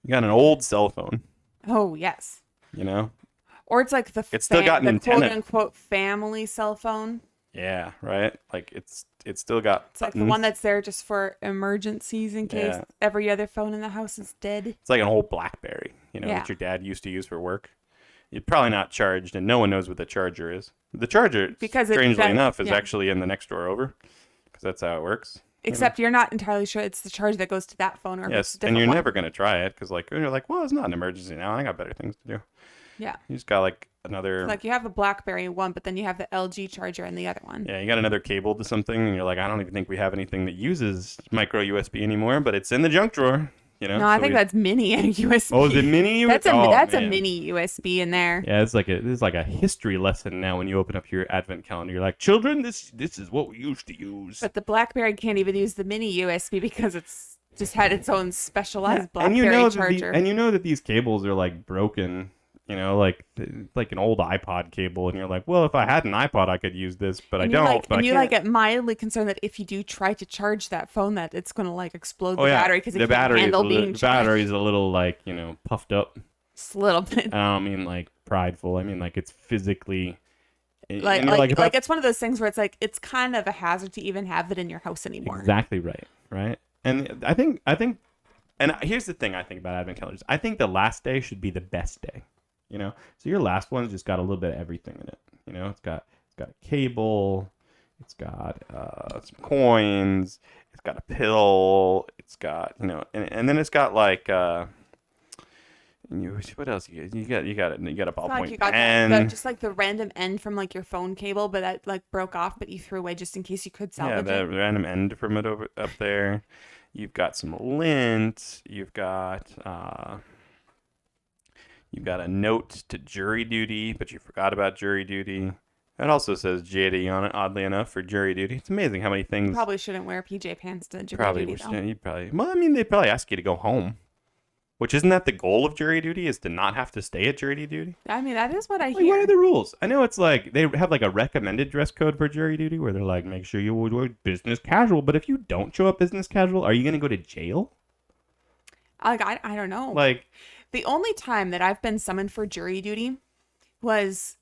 B: You got an old cell phone.
A: oh yes. Or it's like
B: It's still got an
A: the
B: antenna.
A: quote unquote family cell phone.
B: Yeah, right. Like it's still got.
A: It's like the
B: buttons.
A: one that's there just for emergencies in case
B: Yeah.
A: every other phone in the house is dead.
B: It's like an old BlackBerry,
A: Yeah.
B: that your dad used to use for work. It's probably not charged, and no one knows what the charger is. The charger,
A: Because
B: strangely enough, is
A: yeah.
B: actually in the next drawer over, because that's how it works.
A: Except you're not entirely sure it's the charge that goes to that phone or if it's
B: Yes,
A: a different
B: and you're
A: one.
B: never gonna try it because you're like, well, it's not an emergency now. I got better things to do.
A: Yeah.
B: You just got like another.
A: Like you have the BlackBerry one, but then you have the LG charger in the other one.
B: Yeah, you got another cable to something, and you're like, I don't even think we have anything that uses micro USB anymore, but it's in the junk drawer. You know.
A: No, I
B: So
A: think that's mini USB.
B: Oh, is it mini?
A: That's a
B: Oh,
A: that's
B: man.
A: a mini USB in there.
B: Yeah, this is like a history lesson now. When you open up your advent calendar, you're like, children, this is what we used to use.
A: But the BlackBerry can't even use the mini USB because it's just had its own specialized
B: Yeah, and
A: BlackBerry
B: you know
A: charger.
B: and you know that these cables are like broken. You know, like an old iPod cable, and you're like, well, if I had an iPod, I could use this, but I
A: And
B: don't. But
A: and
B: I
A: you
B: can't.
A: get mildly concerned that if you do try to charge that phone, that it's going to like explode the
B: Oh yeah,
A: battery because
B: the
A: it can't handle being
B: the
A: charged.
B: battery's a little like puffed up.
A: Just a little bit.
B: I don't mean like prideful. I mean like it's physically. and
A: Like
B: you're
A: like,
B: if
A: like
B: I-
A: it's one of those things where it's like it's kind of a hazard to even have it in your house anymore.
B: Exactly right, right. And I think, and here's the thing I think about advent calendars. I think the last day should be the best day. So your last one's just got a little bit of everything in it. It's got a cable, it's got some coins, it's got a pill, it's got and then it's got like what else you got a
A: It's not like
B: ballpoint
A: you got
B: pen.
A: just like the random end from like your phone cable, but that like broke off, but you threw away just in case you could
B: Yeah,
A: salvage
B: the
A: it.
B: random end from it over up there. You've got some lint. You've got a note to jury duty, but you forgot about jury duty. It also says JD on it, oddly enough, for jury duty. It's amazing how many things
A: Probably shouldn't wear PJ pants to jury
B: probably
A: duty
B: wish
A: though.
B: you'd probably. Well, I mean, they'd probably ask you to go home, which isn't that the goal of jury duty? Is to not have to stay at jury duty?
A: I mean, that is what I
B: Like, what
A: hear.
B: are the rules? I know it's like they have like a recommended dress code for jury duty where they're like, make sure you wear business casual. But if you don't show up business casual, are you going to go to jail?
A: Like I don't know.
B: Like,
A: The only time that I've been summoned for jury duty was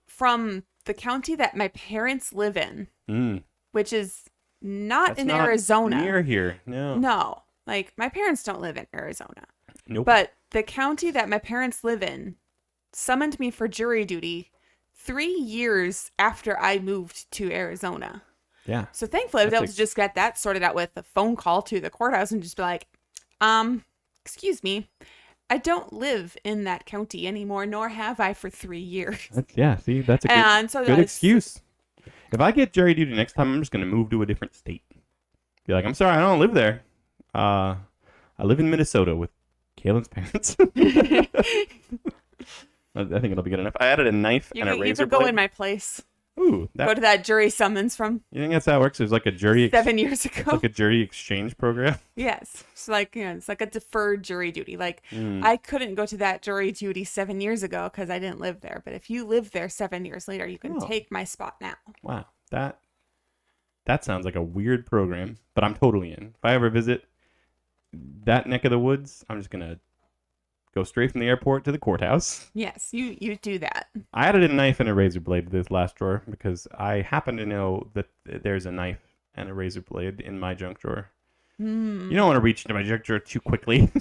A: from the county that my parents live in, which is not
B: that's
A: in
B: not
A: Arizona.
B: near here. No.
A: No, like my parents don't live in Arizona.
B: Nope.
A: But the county that my parents live in summoned me for jury duty 3 years after I moved to Arizona.
B: Yeah.
A: So thankfully I was
B: That's
A: able to just get that sorted out with a phone call to the courthouse and just be like, excuse me, I don't live in that county anymore, nor have I for 3 years.
B: See, that's a
A: And so
B: good
A: that's-
B: excuse. If I get jury duty next time, I'm just going to move to a different state. Be like, I'm sorry, I don't live there. I live in Minnesota with Kaylin's parents. I think it'll be good enough. I added a knife
A: You
B: and a
A: could,
B: razor
A: go
B: blade.
A: in my place.
B: Ooh,
A: Go to that jury summons from
B: you think that's how it works? There's like a jury
A: 7 years ago.
B: like a jury exchange program.
A: Yes. It's like, it's like a deferred jury duty. Like
B: Mm.
A: I couldn't go to that jury duty 7 years ago because I didn't live there. But if you live there 7 years later, you can
B: Oh.
A: take my spot now.
B: Wow, that sounds like a weird program, but I'm totally in. If I ever visit that neck of the woods, I'm just gonna go straight from the airport to the courthouse.
A: Yes, you do that.
B: I added a knife and a razor blade to this last drawer because I happen to know that there's a knife and a razor blade in my junk drawer.
A: Hmm.
B: You don't want to reach into my junk drawer too quickly.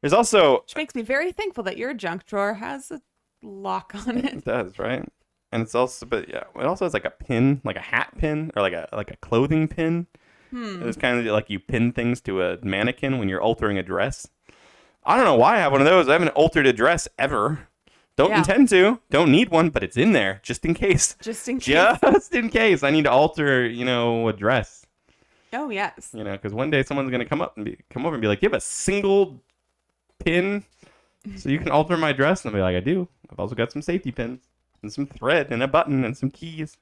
B: There's also
A: Which makes me very thankful that your junk drawer has a lock on it.
B: it does, right? And it's also, but yeah, it also has like a pin, like a hat pin or like a clothing pin. It's kind of like you pin things to a mannequin when you're altering a dress. I don't know why I have one of those. I haven't altered a dress ever. Don't
A: Yeah.
B: intend to. Don't need one, but it's in there just in case.
A: Just in case.
B: Just in case I need to alter, a dress.
A: Oh, yes.
B: Because one day someone's gonna come over and be like, "You have a single pin, so you can alter my dress." And I'll be like, "I do. I've also got some safety pins and some thread and a button and some keys."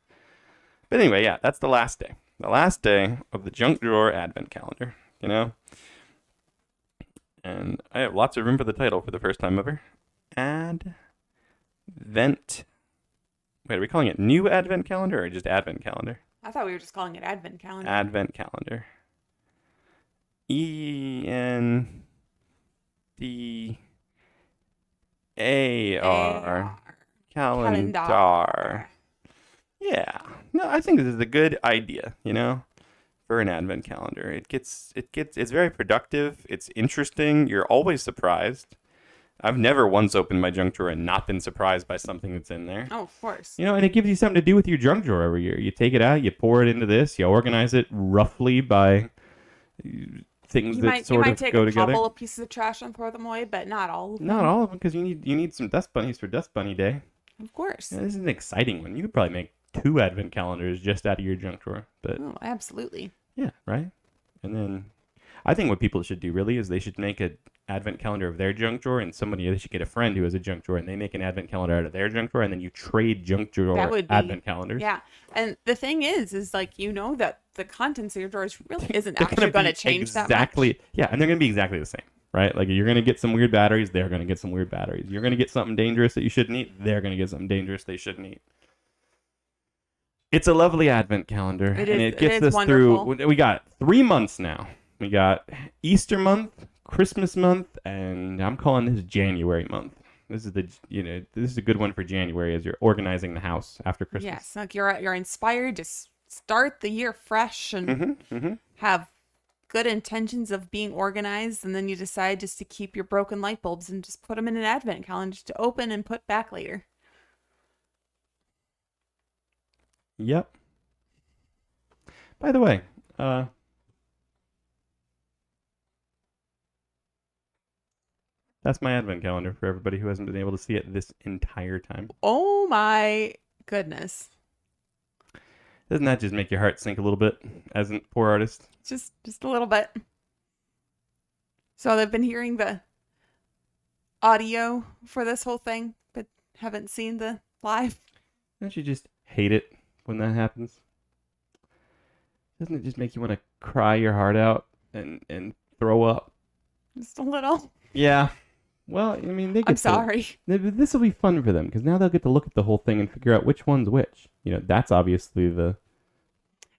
B: But anyway, yeah, that's the last day. The last day of the junk drawer advent calendar. And I have lots of room for the title for the first time ever. Advent. Wait, are we calling it new advent calendar or just advent calendar?
A: I thought we were just calling it advent calendar.
B: Advent calendar. ENDAR. Calendar. Yeah. No, I think this is a good idea, for an advent calendar. It's very productive. It's interesting. You're always surprised. I've never once opened my junk drawer and not been surprised by something that's in there.
A: Oh, of course.
B: You know, and it gives you something to do with your junk drawer every year. You take it out, you pour it into this, you organize it roughly by things
A: You
B: that
A: might
B: sort of
A: take
B: go
A: a
B: together.
A: couple of pieces of trash and throw them away, but not all of them.
B: Not all of them, because you need some dust bunnies for Dust Bunny Day.
A: Of course.
B: Yeah, this is an exciting one. You could probably make 2 advent calendars just out of your junk drawer. But
A: Oh, absolutely.
B: yeah, right. And then I think what people should do really is they should make an advent calendar of their junk drawer, and they should get a friend who has a junk drawer, and they make an advent calendar out of their junk drawer, and then you trade junk drawer
A: That would be-
B: advent calendars.
A: Yeah. And the thing is like, that the contents of your drawers really isn't
B: They're
A: actually going to
B: be
A: change that
B: exactly.
A: much.
B: Yeah, and they're going to be exactly the same, right? Like you're going to get some weird batteries, they're going to get some weird batteries. You're going to get something dangerous that you shouldn't eat, they're going to get something dangerous they shouldn't eat. It's a lovely advent calendar,
A: It
B: and
A: is-
B: it gets
A: it is
B: us through.
A: wonderful.
B: We got 3 months now. We got Easter month, Christmas month, and I'm calling this January month. This is this is a good one for January as you're organizing the house after Christmas.
A: Yes. Like you're inspired to start the year fresh and
B: Mm-hmm.
A: have good intentions of being organized, and then you decide just to keep your broken light bulbs and just put them in an advent calendar to open and put back later.
B: Yep. By the way, that's my advent calendar for everybody who hasn't been able to see it this entire time.
A: Oh my goodness.
B: Doesn't that just make your heart sink a little bit as a poor artist?
A: Just a little bit. So they've been hearing the audio for this whole thing, but haven't seen the live.
B: Don't you just hate it when that happens? Doesn't it just make you want to cry your heart out and throw up?
A: Just a little.
B: Yeah. Well, I mean, they get
A: I'm sorry.
B: This will be fun for them because now they'll get to look at the whole thing and figure out which one's which. You know, that's obviously the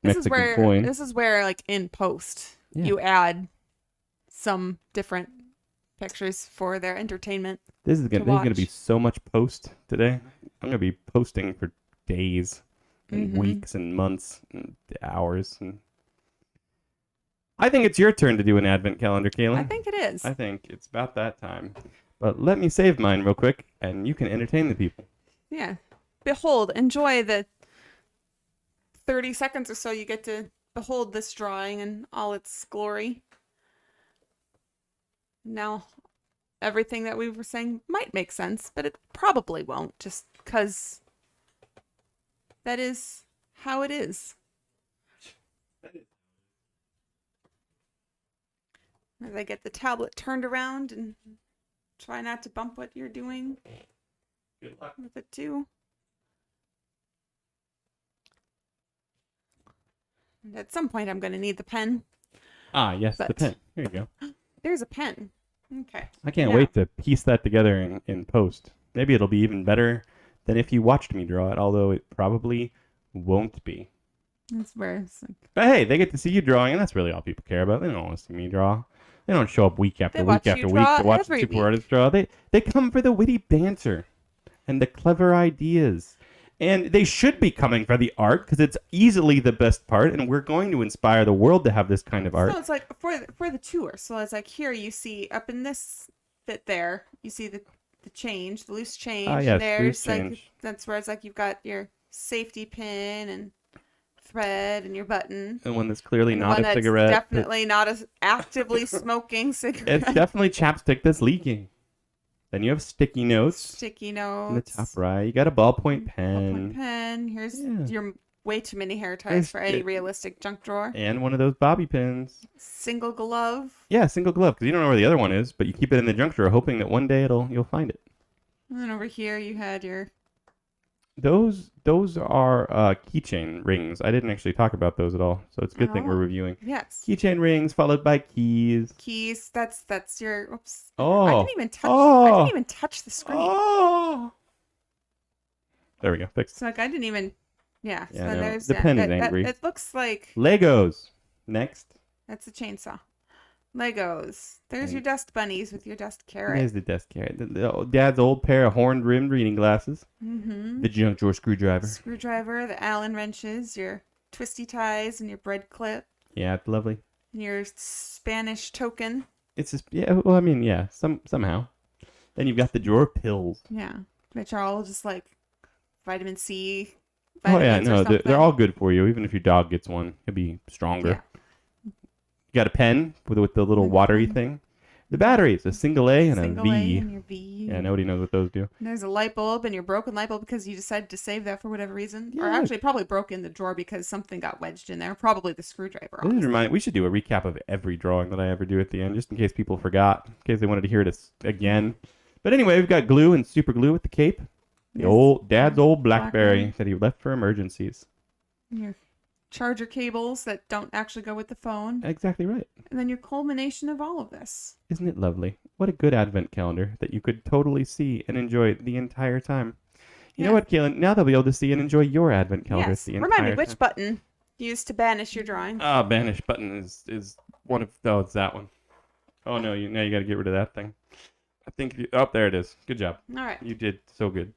B: Mexican coin.
A: This is where like in post
B: Yeah.
A: you add some different pictures for their entertainment.
B: This is gonna
A: watch.
B: be so much post today. I'm gonna be posting for days and
A: Mhm.
B: weeks and months and hours. And I think it's your turn to do an advent calendar, Kaylin.
A: I think it is.
B: I think it's about that time. But let me save mine real quick, and you can entertain the people.
A: Yeah. Behold, enjoy the 30 seconds or so you get to behold this drawing in all its glory. Now, everything that we were saying might make sense, but it probably won't, just because that is how it is. As I get the tablet turned around and try not to bump what you're doing
B: Good luck.
A: with it too. And at some point, I'm going to need the pen.
B: Ah, yes, the
A: But-
B: pen. Here you go.
A: There's a pen. Okay.
B: I can't
A: Yeah.
B: wait to piece that together in post. Maybe it'll be even better than if you watched me draw it, although it probably won't be.
A: That's where it's like,
B: But hey, they get to see you drawing, and that's really all people care about. They don't want to see me draw. They don't show up week after
A: They
B: week
A: watch you
B: after week
A: draw
B: to watch the
A: every
B: super
A: week.
B: artists draw. They come for the witty banter and the clever ideas. And they should be coming for the art because it's easily the best part, and we're going to inspire the world to have this kind of art.
A: so it's like for the tour. So it's like here you see up in this bit there, you see the change, the loose change.
B: Ah,
A: and
B: yes,
A: there's
B: loose
A: like
B: change.
A: that's where it's like you've got your safety pin and thread and your button.
B: And one that's clearly
A: And
B: not
A: one
B: a
A: that's
B: cigarette. but
A: definitely not a actively smoking cigarette.
B: It's definitely chapstick that's leaking. Then you have sticky notes
A: Sticky
B: in the
A: notes.
B: top right. You got a ballpoint
A: Ballpoint
B: pen
A: pen. Here's
B: Yeah.
A: your way too many hair ties
B: There's-
A: for any realistic junk drawer.
B: and one of those bobby pins.
A: Single glove.
B: Yeah, single glove because you don't know where the other one is, but you keep it in the junk drawer, hoping that one day you'll find it.
A: And then over here you had your
B: Those are keychain rings. I didn't actually talk about those at all, so it's a good thing we're
A: Oh.
B: reviewing.
A: yes
B: Keychain rings followed by keys.
A: keys. That's your. Oops.
B: Oh.
A: I didn't even touch. I
B: Oh.
A: didn't even touch the screen.
B: Oh. There we go. Fixed.
A: So like I didn't even. Yeah. So
B: Yeah,
A: then
B: no,
A: there's
B: the pen is
A: that-
B: angry.
A: it looks like
B: Legos. Next.
A: that's a chainsaw. Legos. There's
B: And-
A: your dust bunnies with your dust carrot.
B: There's the desk carrot. Dad's old pair of horn-rimmed reading glasses.
A: Mm-hmm.
B: The junk drawer screwdriver.
A: Screwdriver, the Allen wrenches, your twisty ties, and your bread clip,
B: Yeah, it's lovely.
A: and your Spanish token.
B: It's just yeah. Well, I mean, yeah. Somehow, Then you've got the drawer of pills.
A: Yeah. Which are all just like vitamin C,
B: Oh yeah,
A: vitamins or
B: no, they're
A: something.
B: all good for you. Even if your dog gets one, he'll be stronger.
A: Yeah.
B: You got a pen with the little
A: Like a
B: watery
A: pen.
B: thing. The batteries, a single A and
A: Single
B: a
A: A
B: V.
A: and your V.
B: Yeah, nobody knows what those do.
A: And there's a light bulb and your broken light bulb because you decided to save that for whatever reason. Or
B: Yeah.
A: actually probably broke in the drawer because something got wedged in there. Probably the screwdriver.
B: This is
A: Honestly.
B: we should do a recap of every drawing that I ever do at the end, just in case people forgot, in case they wanted to hear it again. But anyway, we've got glue and super glue with the cape. The
A: Yes.
B: old dad's old
A: Blackberry.
B: BlackBerry that he left for emergencies.
A: Your charger cables that don't actually go with the phone.
B: Exactly right.
A: And then your culmination of all of this.
B: Isn't it lovely? What a good advent calendar that you could totally see and enjoy the entire time. You know what, Kaylin? Now they'll be able to see and enjoy your advent calendar
A: Yes.
B: the entire
A: Remind me,
B: time.
A: which button used to banish your drawing?
B: Banish button is one of... Oh, it's that one. Oh, no, now you got to get rid of that thing. I think... Oh, there it is. Good job.
A: All right.
B: You did so good.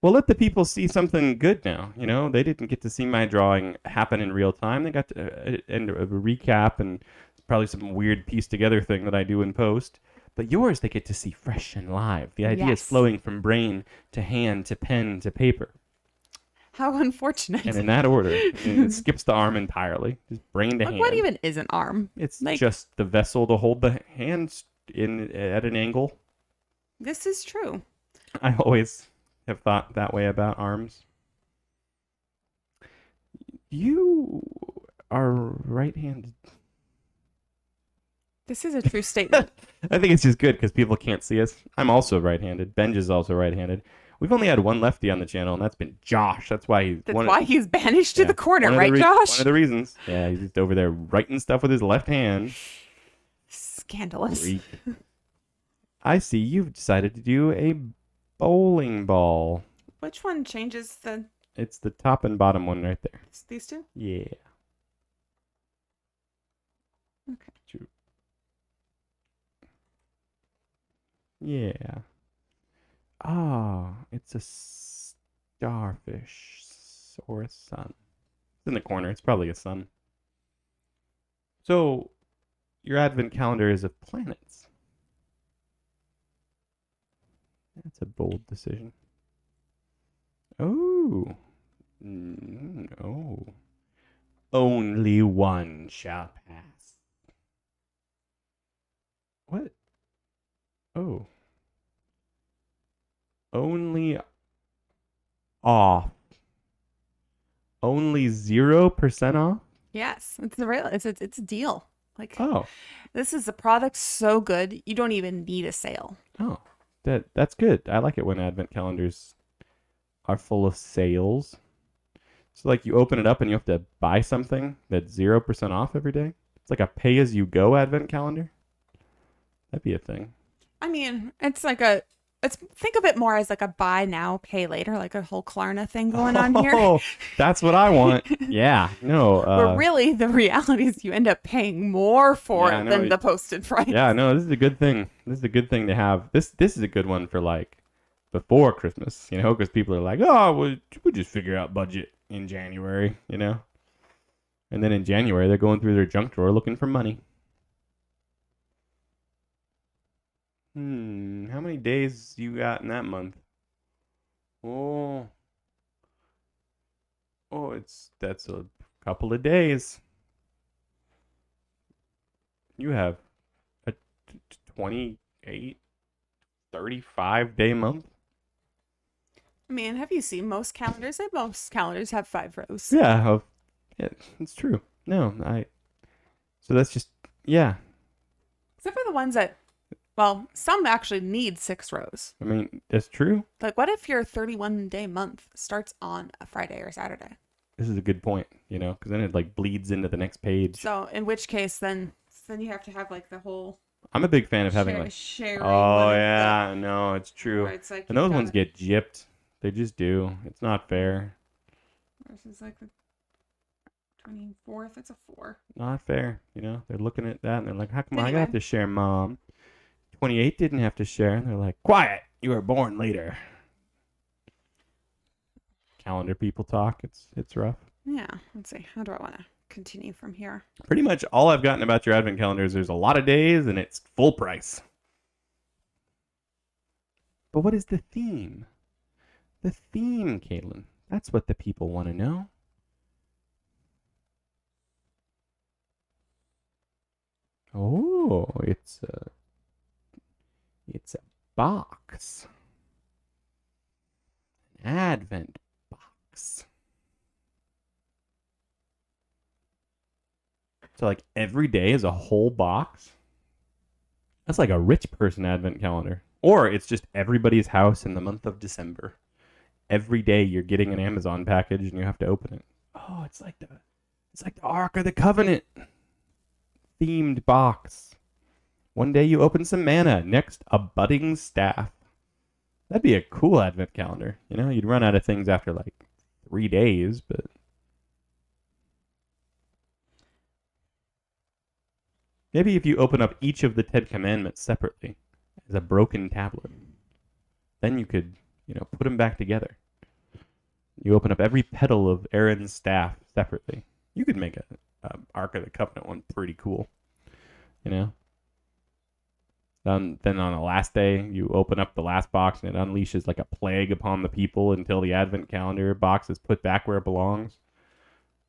B: Well, let the people see something good now. You know, they didn't get to see my drawing happen in real time. They got to and a recap and probably some weird piece together thing that I do in post. But yours, they get to see fresh and live. The idea is
A: Yes.
B: flowing from brain to hand to pen to paper.
A: How unfortunate.
B: And in that order. It skips the arm entirely. Just brain to
A: Like,
B: hand.
A: what even is an arm?
B: It's
A: like-
B: just the vessel to hold the hands in at an angle.
A: This is true.
B: I always have thought that way about arms. You are right-handed.
A: This is a true statement.
B: I think it's just good because people can't see us. I'm also right-handed. Benj is also right-handed. We've only had one lefty on the channel, and that's been Josh. That's why he's
A: That's why he's banished to the corner,
B: one of
A: right,
B: the
A: Josh?
B: One of the reasons. Yeah, he's just over there writing stuff with his left hand.
A: Scandalous.
B: Freak. I see you've decided to do a bowling ball.
A: Which one changes the
B: It's the top and bottom one right there.
A: these two?
B: Yeah.
A: Okay.
B: True. Yeah. It's a starfish or a sun. It's in the corner. It's probably a sun. So, your advent calendar is of planets. That's a bold decision. Oh. No. Only one shall pass. What? Oh. Only off. Only 0% off?
A: Yes, it's the real. It's a deal. Like
B: Oh.
A: this is a product so good you don't even need a sale.
B: Oh. That's good. I like it when advent calendars are full of sales. So like you open it up and you have to buy something that's 0% off every day. It's like a pay-as-you-go advent calendar. That'd be a thing.
A: I mean, it's think of it more as like a buy now, pay later, like a whole Klarna thing going on here.
B: Oh, that's what I want. Yeah. No.
A: Where really the reality is you end up paying more for
B: Yeah, I
A: it
B: know.
A: than the posted price.
B: Yeah, no, this is a good thing. This is a good thing to have. This is a good one for like before Christmas, you know, because people are like, oh, we'll just figure out budget in January, you know. And then in January, they're going through their junk drawer looking for money. How many days you got in that month? Oh, that's a couple of days. You have a 28, 35-day month.
A: I mean, have you seen most calendars? Most calendars have 5 rows.
B: Yeah, it's true. No, so that's just, yeah.
A: Except for the ones that, well, some actually need 6 rows.
B: I mean, that's true.
A: Like, what if your 31-day month starts on a Friday or Saturday?
B: This is a good point, you know, because then it like bleeds into the next page.
A: So, in which case, then you have to have like the whole
B: I'm a big fan of having like,
A: sharing.
B: oh
A: one of
B: yeah, no, it's
A: the,
B: true.
A: where it's like
B: And those ones get gypped. They just do. It's not fair.
A: versus like the 24th. That's a 4.
B: Not fair. You know, they're looking at that and they're like, how come I
A: Anyway.
B: have to share, Mom? 28 didn't have to share. And they're like, quiet. You were born later. Calendar people talk. It's rough.
A: Yeah. Let's see. How do I want to continue from here?
B: Pretty much all I've gotten about your advent calendar is there's a lot of days and it's full price. But what is the theme? The theme, Caitlin. That's what the people want to know. Oh, it's a box. An Advent box. So like every day is a whole box? That's like a rich person Advent calendar. Or it's just everybody's house in the month of December. Every day you're getting an Amazon package and you have to open it. Oh, it's like the Ark of the Covenant themed box. One day you open some manna, next a budding staff. That'd be a cool Advent calendar. You know, you'd run out of things after like 3 days, but maybe if you open up each of the 10 commandments separately as a broken tablet, then you could, put them back together. You open up every petal of Aaron's staff separately. You could make a Ark of the Covenant one pretty cool, you know. Then on the last day, you open up the last box and it unleashes like a plague upon the people until the Advent calendar box is put back where it belongs.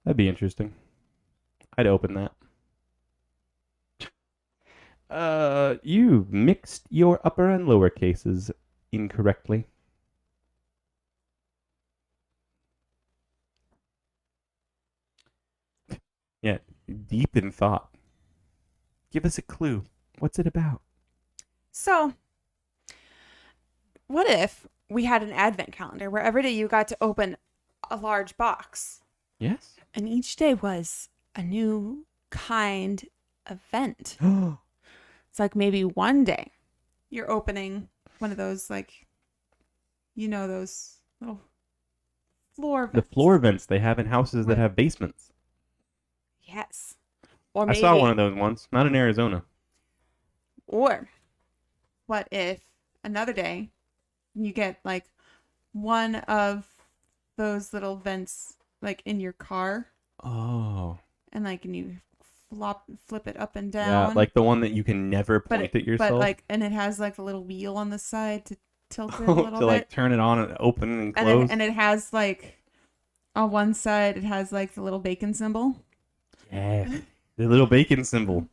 B: That'd be interesting. I'd open that. You mixed your upper and lower cases incorrectly. Yeah, deep in thought. Give us a clue. What's it about?
A: So, what if we had an Advent calendar where every day you got to open a large box?
B: Yes.
A: And each day was a new kind event. It's like maybe one day you're opening one of those, like, those little floor vents.
B: The floor vents they have in houses that have basements.
A: Yes. Or
B: I
A: maybe,
B: saw one of those once, not in Arizona.
A: Or what if another day you get like one of those little vents like in your car
B: Oh.
A: and you flip it up and
B: Yeah,
A: down.
B: like the one that you can never point at yourself.
A: But and it has like the little wheel on the side to tilt it a little
B: to
A: bit.
B: like turn it on and open and close.
A: And it has like on one side it has like the little bacon symbol.
B: Yeah. The little bacon symbol.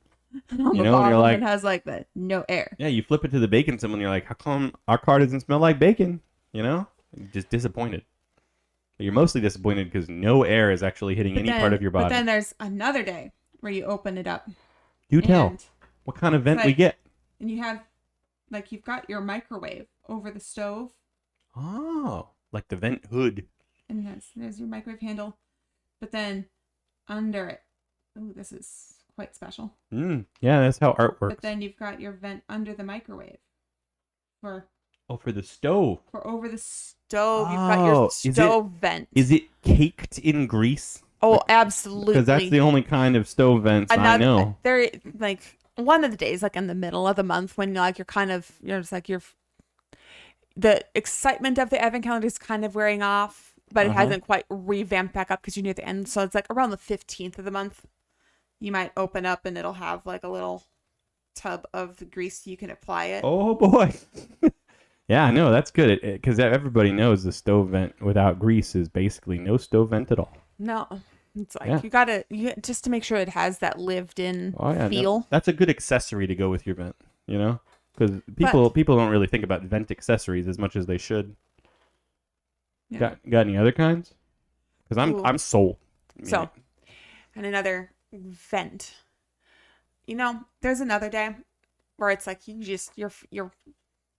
A: And on the
B: and
A: bottom
B: you're like,
A: it has like the no air.
B: yeah, you flip it to the bacon symbol and you're like, how come our car doesn't smell like bacon? You're just disappointed. You're mostly disappointed because no air is actually hitting any part of your body.
A: But then there's another day where you open it up.
B: Do tell. What kind of vent we get?
A: And you have, you've got your microwave over the stove.
B: Oh, like the vent hood.
A: And there's your microwave handle. But then under it, oh, this is quite special.
B: Yeah, that's how art works.
A: But then you've got your vent under the microwave.
B: For the stove.
A: For over the stove, you've got your stove vent.
B: Is it caked in grease?
A: Oh, absolutely.
B: Because that's the only kind of stove vents I know.
A: They're one of the days, in the middle of the month when you're kind of, just the excitement of the Advent calendar is kind of wearing off, but it hasn't quite revamped back up because you're near the end. So it's around the 15th of the month, you might open up and it'll have a little tub of the grease you can apply it.
B: Oh boy. Yeah, no, that's good because everybody knows the stove vent without grease is basically no stove vent at all.
A: No, it's you just to make sure it has that lived-in feel.
B: No, that's a good accessory to go with your vent, because people don't really think about vent accessories as much as they should. Yeah. Got any other kinds? Because I'm sold.
A: So, and another vent. There's another day where it's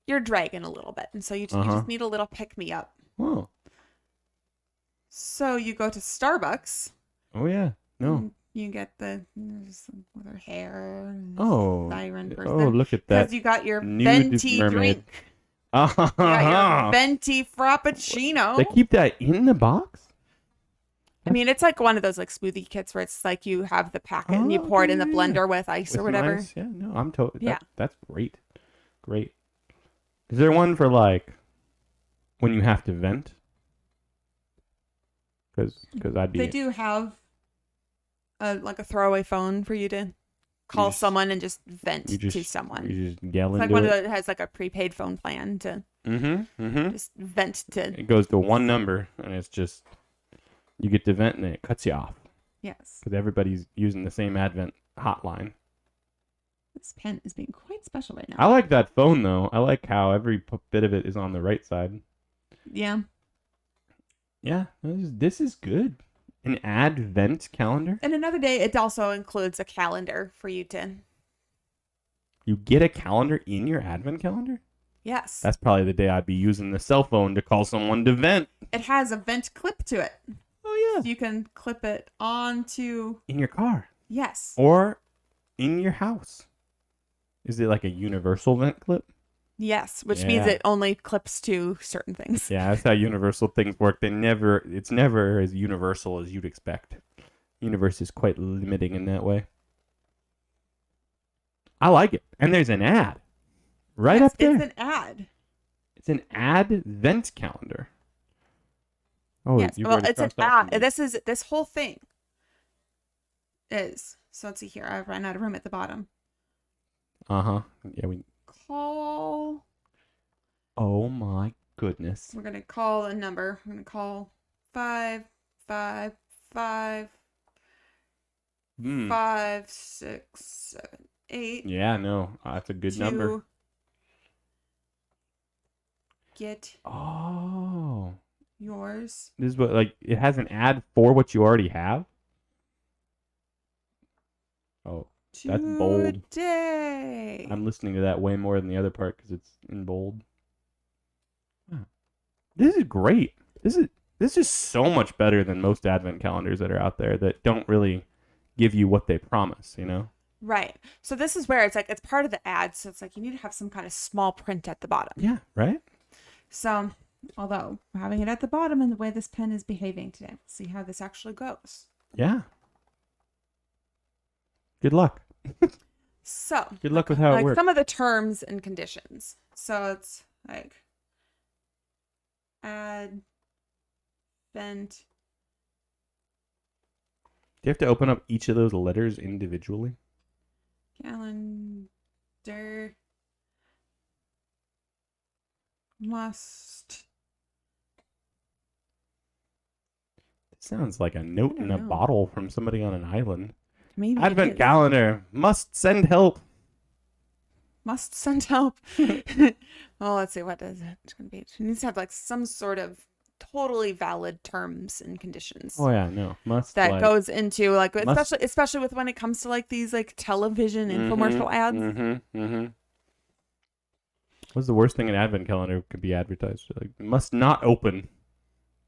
A: you're dragging a little bit, and so you just need a little pick me up.
B: Oh.
A: So you go to Starbucks.
B: Oh yeah, no.
A: You get with her hair.
B: Siren
A: person.
B: Oh, look at that!
A: Because you got your venti drink. You got your venti frappuccino.
B: They keep that in the box.
A: I mean, it's like one of those smoothie kits where it's you have the packet and you pour it in the blender with ice or whatever.
B: Ice? Yeah, no, I'm totally.
A: Yeah,
B: that's great. Great. Is there one for when you have to vent? Because I'd be.
A: They do have a throwaway phone for you to call
B: just-
A: someone and just vent
B: You
A: to
B: just
A: someone.
B: you just yell
A: It's like
B: into
A: one
B: it.
A: that has like a prepaid phone plan to just vent to.
B: It goes to one number, and it's just you get to vent, and then it cuts you off
A: Yes.
B: because everybody's using the same Advent hotline.
A: This pen is being quite special right now.
B: I like that phone though. I like how every bit of it is on the right side.
A: Yeah.
B: Yeah, this is good. An Advent calendar.
A: And another day, it also includes a calendar for you to.
B: You get a calendar in your Advent calendar.
A: Yes.
B: That's probably the day I'd be using the cell phone to call someone to vent.
A: It has a vent clip to it.
B: Oh yeah.
A: So you can clip it onto.
B: In your car
A: Yes.
B: or in your house. Is it like a universal vent clip?
A: Yes, which means
B: Yeah.
A: it only clips to certain things.
B: Yeah, that's how universal things work. It's never as universal as you'd expect. Universe is quite limiting in that way. I like it. And there's an ad. Right
A: Yes,
B: up there.
A: It's an ad.
B: It's an Advent calendar. Oh,
A: Yes.
B: you've
A: Well,
B: already
A: it's an
B: crossed off
A: ad.
B: some.
A: This whole thing is. So let's see here. I've run out of room at the bottom.
B: Uh-huh. Yeah,
A: Call.
B: oh my goodness.
A: We're gonna call a number. We're gonna call 555
B: Hmm.
A: 567 8
B: Yeah, no. That's a good number.
A: to get
B: Oh.
A: yours
B: This is what, like, it has an ad for what you already have? Oh, that's bold.
A: today.
B: I'm listening to that way more than the other part because it's in bold. Wow. This is great. This is so much better than most Advent calendars that are out there that don't really give you what they promise, you know?
A: Right. So this is where it's like it's part of the ad. So it's like you need to have some kind of small print at the bottom.
B: Yeah, right?
A: So although having it at the bottom and the way this pen is behaving today, let's see how this actually goes.
B: Yeah. Good luck.
A: So
B: Good luck with how it
A: like
B: works.
A: some of the terms and conditions. So it's like add vent.
B: Do you have to open up each of those letters individually?
A: Calendar must.
B: It sounds like a note
A: I don't
B: in a
A: know.
B: bottle from somebody on an island.
A: Maybe
B: Advent
A: it is.
B: calendar must send help.
A: Must send help. Well, let's see. What is it? It's gonna be. It needs to have like some sort of totally valid terms and conditions.
B: Oh yeah, no. Must
A: That
B: like,
A: goes into like
B: Must-
A: especially with when it comes to like these like television infomercial ads.
B: What's the worst thing an Advent calendar could be advertised? Like, must not open.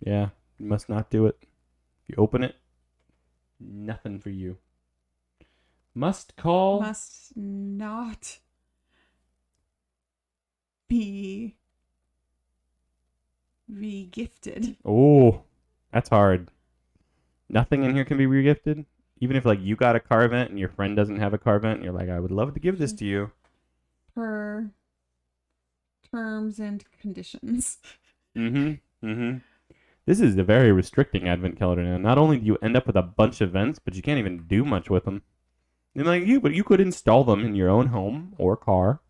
B: Yeah, you must not do it. If you open it, nothing for you. Must call.
A: Must not be regifted.
B: Oh, that's hard. Nothing in here can be regifted. Even if like you got a car event and your friend doesn't have a car event, and you're like, I would love to give this to you.
A: Per terms and conditions.
B: This is a very restricting Advent calendar now. Not only do you end up with a bunch of events, but you can't even do much with them. And like but you could install them in your own home or car.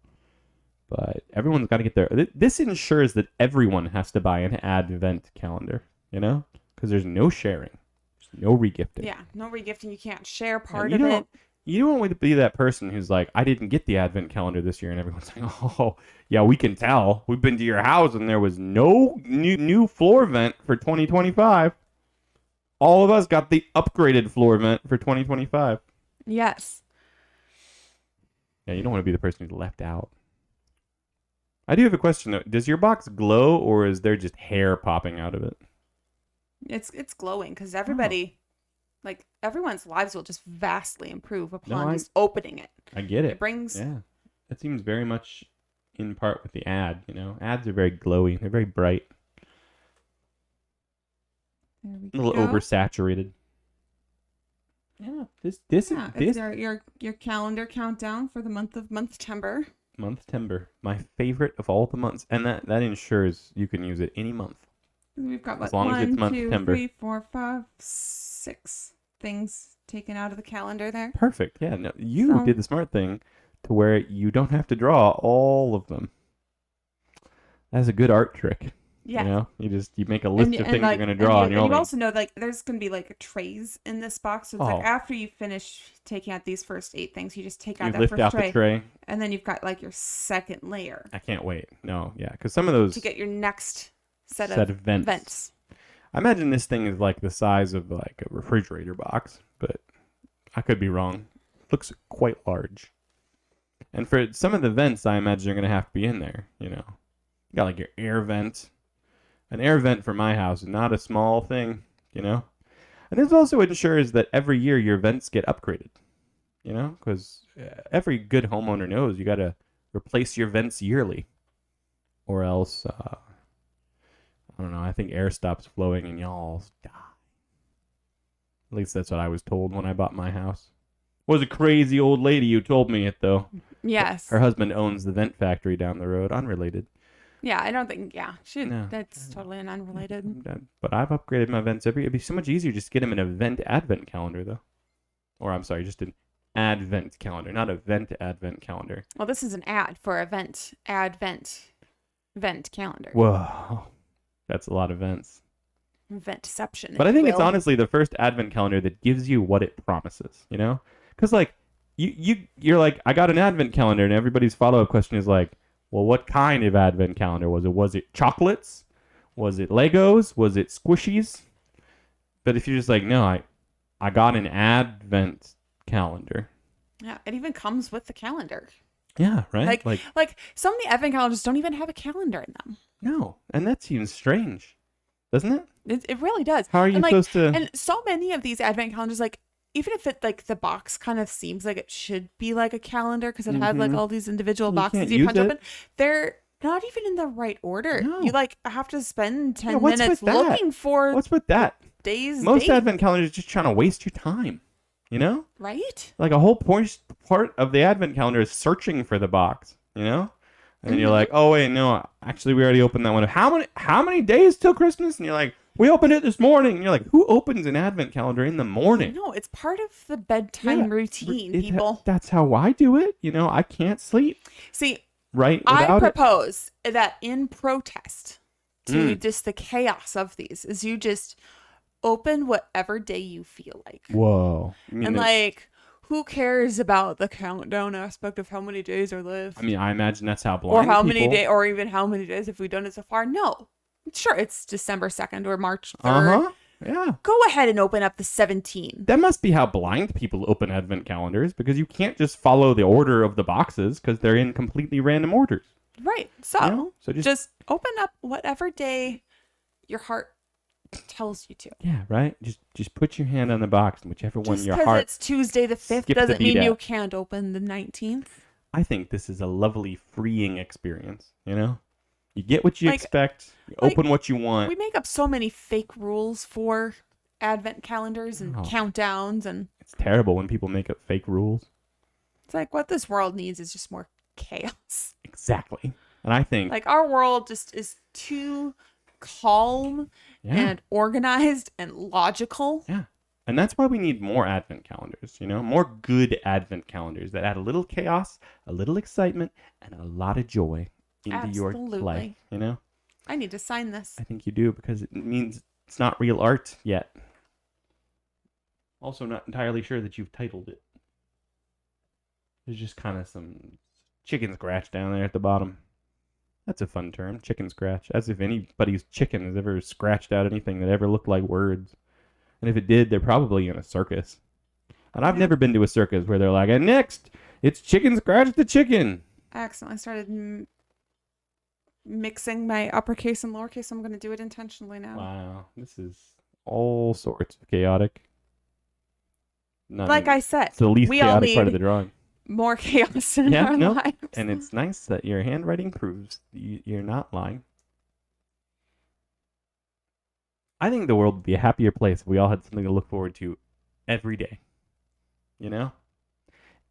B: But everyone's got to get their. This ensures that everyone has to buy an Advent calendar. You know, because there's no sharing, there's no regifting.
A: Yeah, no regifting. You can't share
B: Yeah,
A: part
B: you
A: of
B: don't-
A: it.
B: You don't want to be that person who's like, I didn't get the Advent calendar this year, and everyone's like, oh, yeah, we can tell. We've been to your house, and there was no new floor vent for 2025. All of us got the upgraded floor vent for 2025.
A: Yes.
B: Yeah, you don't want to be the person who's left out. I do have a question though. Does your box glow, or is there just hair popping out of it?
A: It's glowing because everybody, like everyone's lives will just vastly improve upon
B: I-
A: just opening it.
B: I get
A: It
B: it.
A: brings
B: Yeah, that seems very much in part with the ad. You know, ads are very glowy. They're very bright,
A: there we
B: a little
A: go.
B: oversaturated. Yeah, this
A: Yeah,
B: this
A: it's your calendar countdown for the month of Monthtember.
B: month Timber, my favorite of all the months, and that ensures you can use it any month.
A: We've got
B: As
A: what,
B: long as it's
A: 1, 2,
B: Monthtember.
A: 3, 4, 5, 6 things taken out of the calendar there.
B: Perfect. Yeah, no, you
A: So-
B: did the smart thing to where you don't have to draw all of them. That's a good art trick.
A: Yeah.
B: You know, you make a list of things
A: like,
B: you're gonna draw, and
A: you
B: you're only
A: also know like there's gonna be like trays in this box. So it's
B: Oh.
A: like after you finish taking out these first 8 things, you just take out
B: you
A: that
B: lift
A: first
B: out
A: tray,
B: the tray.
A: and then you've got like your second layer
B: I can't wait. No, yeah, because some of those
A: to get your next set
B: set
A: of
B: of vents.
A: vents.
B: I imagine this thing is like the size of like a refrigerator box, but I could be wrong. Looks quite large. And for some of the vents, I imagine are going to have to be in there, you know. You got like your air vent. An air vent for my house is not a small thing, you know. And this also ensures that every year your vents get upgraded, you know, because every good homeowner knows you got to replace your vents yearly, or else, I don't know, I think air stops flowing and y'all die. At least that's what I was told when I bought my house. Was a crazy old lady who told me it, though.
A: Yes.
B: Her husband owns the vent factory down the road, unrelated.
A: Yeah, I don't think. Yeah,
B: No.
A: that's totally an unrelated.
B: But I've upgraded my vents it'd be so much easier just to get them an event advent calendar, though. Or I'm sorry, just an advent calendar, not a vent advent calendar.
A: Well, this is an ad for event calendar.
B: Whoa. That's a lot of vents.
A: Eventception.
B: But
A: if
B: I think
A: you
B: it's
A: will.
B: honestly the first advent calendar that gives you what it promises, you know? Because, like, you're like, I got an advent calendar, and everybody's follow-up question is like, well, what kind of advent calendar was it? Was it chocolates? Was it Legos? Was it squishies? But if you're just like, no, I got an advent calendar.
A: Yeah, it even comes with the calendar.
B: Yeah, right?
A: Like so many advent calendars don't even have a calendar in them.
B: No, and that seems strange, doesn't it?
A: It really does.
B: How are you
A: And, like,
B: supposed to?
A: And so many of these advent calendars, like even if it like the box kind of seems like it should be like a calendar because it has like all these individual
B: You
A: boxes
B: can't
A: you
B: use
A: punch
B: it.
A: open, they're not even in the right order.
B: No.
A: You like have to spend 10
B: what's
A: minutes
B: with that?
A: looking for
B: What's with that?
A: days.
B: Most
A: date,
B: advent calendars are just trying to waste your time, you know?
A: right?
B: Like a whole part of the advent calendar is searching for the box, you know? And then you're like, oh wait, no, actually we already opened that one. How many days till Christmas? And you're like, we opened it this morning. And you're like, who opens an advent calendar in the morning?
A: No, it's part of the bedtime
B: Yeah,
A: routine,
B: It-
A: people.
B: That's how I do it. You know, I can't sleep
A: See,
B: right
A: I
B: without it.
A: propose that in protest to
B: Mm.
A: just the chaos of these is you just open whatever day you feel like.
B: Whoa. I mean,
A: And like, who cares about the countdown aspect of how many days are left?
B: I imagine that's how
A: Or
B: blind
A: how
B: people.
A: many days, or even how many days have we done it so far? No. Sure, it's December 2nd or March 3rd.
B: Uh-huh. Yeah.
A: Go ahead and open up the 17.
B: That must be how blind people open advent calendars, because you can't just follow the order of the boxes because they're in completely random orders.
A: Right. So,
B: You know? So
A: just open up whatever day your heart tells you to.
B: yeah, right. Just put your hand on the box, and whichever one
A: Just
B: your
A: because
B: heart.
A: it's Tuesday the 5th
B: skips the
A: doesn't
B: beat
A: mean you
B: at.
A: can't open the 19th.
B: I think this is a lovely, freeing experience. You know, you get what you
A: Like-
B: expect. You
A: like,
B: open what you want.
A: We make up so many fake rules for advent calendars and
B: Oh.
A: countdowns, and
B: It's terrible when people make up fake rules.
A: it's like what this world needs is just more chaos.
B: Exactly. And I think
A: Like our world just is too calm
B: yeah.
A: and organized and logical.
B: Yeah. And that's why we need more advent calendars, you know, more good advent calendars that add a little chaos, a little excitement, and a lot of joy into your
A: Absolutely.
B: life, you know?
A: I need to sign this.
B: I think you do, because it means it's not real art yet. Also not entirely sure that you've titled it. There's just kind of some chicken scratch down there at the bottom. That's a fun term, chicken scratch. As if anybody's chicken has ever scratched out anything that ever looked like words. And if it did, they're probably in a circus. And I've never been to a circus where they're like, and next, it's chicken scratch the chicken.
A: I accidentally started mixing my uppercase and lowercase. So I'm going to do it intentionally now.
B: Wow, this is all sorts of chaotic.
A: Like I said,
B: it's the least
A: we all
B: chaotic part of
A: need
B: the drawing.
A: more chaos in
B: Yeah,
A: our
B: no,
A: lives.
B: And it's nice that your handwriting proves you're not lying. I think the world would be a happier place if we all had something to look forward to every day. You know?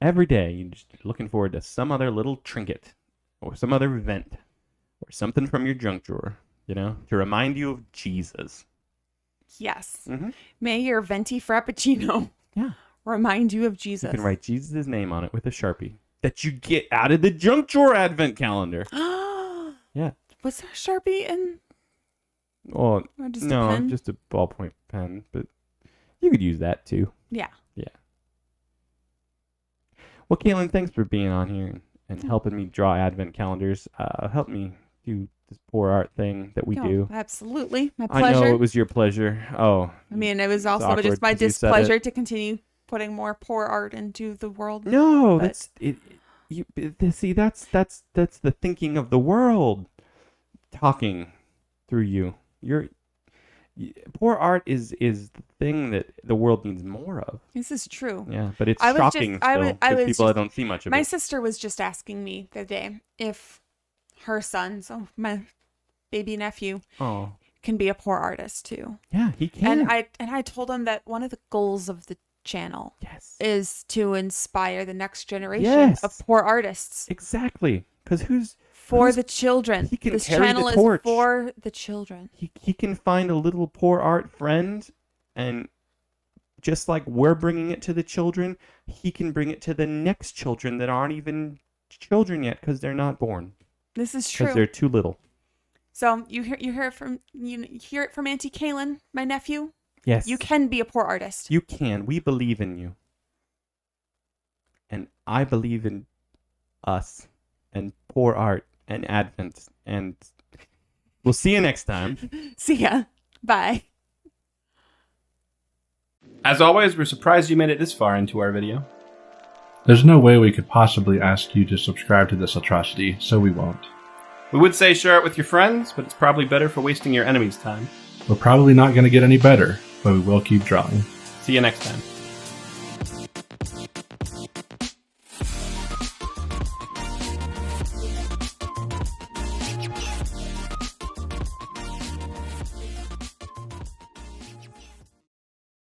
B: Every day, you're just looking forward to some other little trinket, or some other event, or something from your junk drawer, you know, to remind you of Jesus.
A: Yes.
B: Mm-hmm.
A: May your venti frappuccino
B: Yeah.
A: remind you of
B: You
A: Jesus.
B: can write Jesus' name on it with a Sharpie that you get out of the junk drawer advent calendar. Yeah.
A: Was there a Sharpie in?
B: Oh,
A: Or just a
B: no,
A: pen?
B: just a ballpoint pen, but you could use that too.
A: Yeah.
B: Well, Caitlin, thanks for being on here and helping me draw advent calendars. Help me do this poor art thing that we do.
A: Absolutely. My
B: I
A: pleasure.
B: know it was your pleasure. Oh,
A: I mean, it was also
B: awkward
A: just my
B: 'cause you said
A: displeasure to continue putting more poor art into the world.
B: no,
A: But-
B: that's it. See, that's the thinking of the world talking through you. Poor art is the thing that the world needs more of.
A: This is true.
B: Yeah, but it's
A: I was just-
B: shocking
A: I
B: still
A: was- I
B: because
A: was
B: people
A: just-
B: don't see much of
A: My
B: it.
A: sister was just asking me the other day if her son, so my baby nephew,
B: Oh,
A: can be a poor artist too.
B: yeah, he can.
A: And I told him that one of the goals of the channel
B: Yes,
A: is to inspire the next generation
B: Yes.
A: of poor artists
B: exactly. Because
A: for
B: who's-
A: the children.
B: he can
A: This
B: carry the
A: channel is
B: torch.
A: for the children.
B: he can find a little poor art friend, and just like we're bringing it to the children, he can bring it to the next children that aren't even children yet because they're not born
A: This is
B: because
A: true.
B: they're too little.
A: So you hear it from Auntie Kaylin, my nephew.
B: Yes,
A: You can be a poor artist.
B: You can. We believe in you, and I believe in us and poor art and Advent, and we'll see you next time.
A: See ya. Bye.
C: As always, we're surprised you made it this far into our video.
D: There's no way we could possibly ask you to subscribe to this atrocity, so we won't.
C: We would say share it with your friends, but it's probably better for wasting your enemy's time.
D: We're probably not going to get any better, but we will keep drawing.
C: See you next time.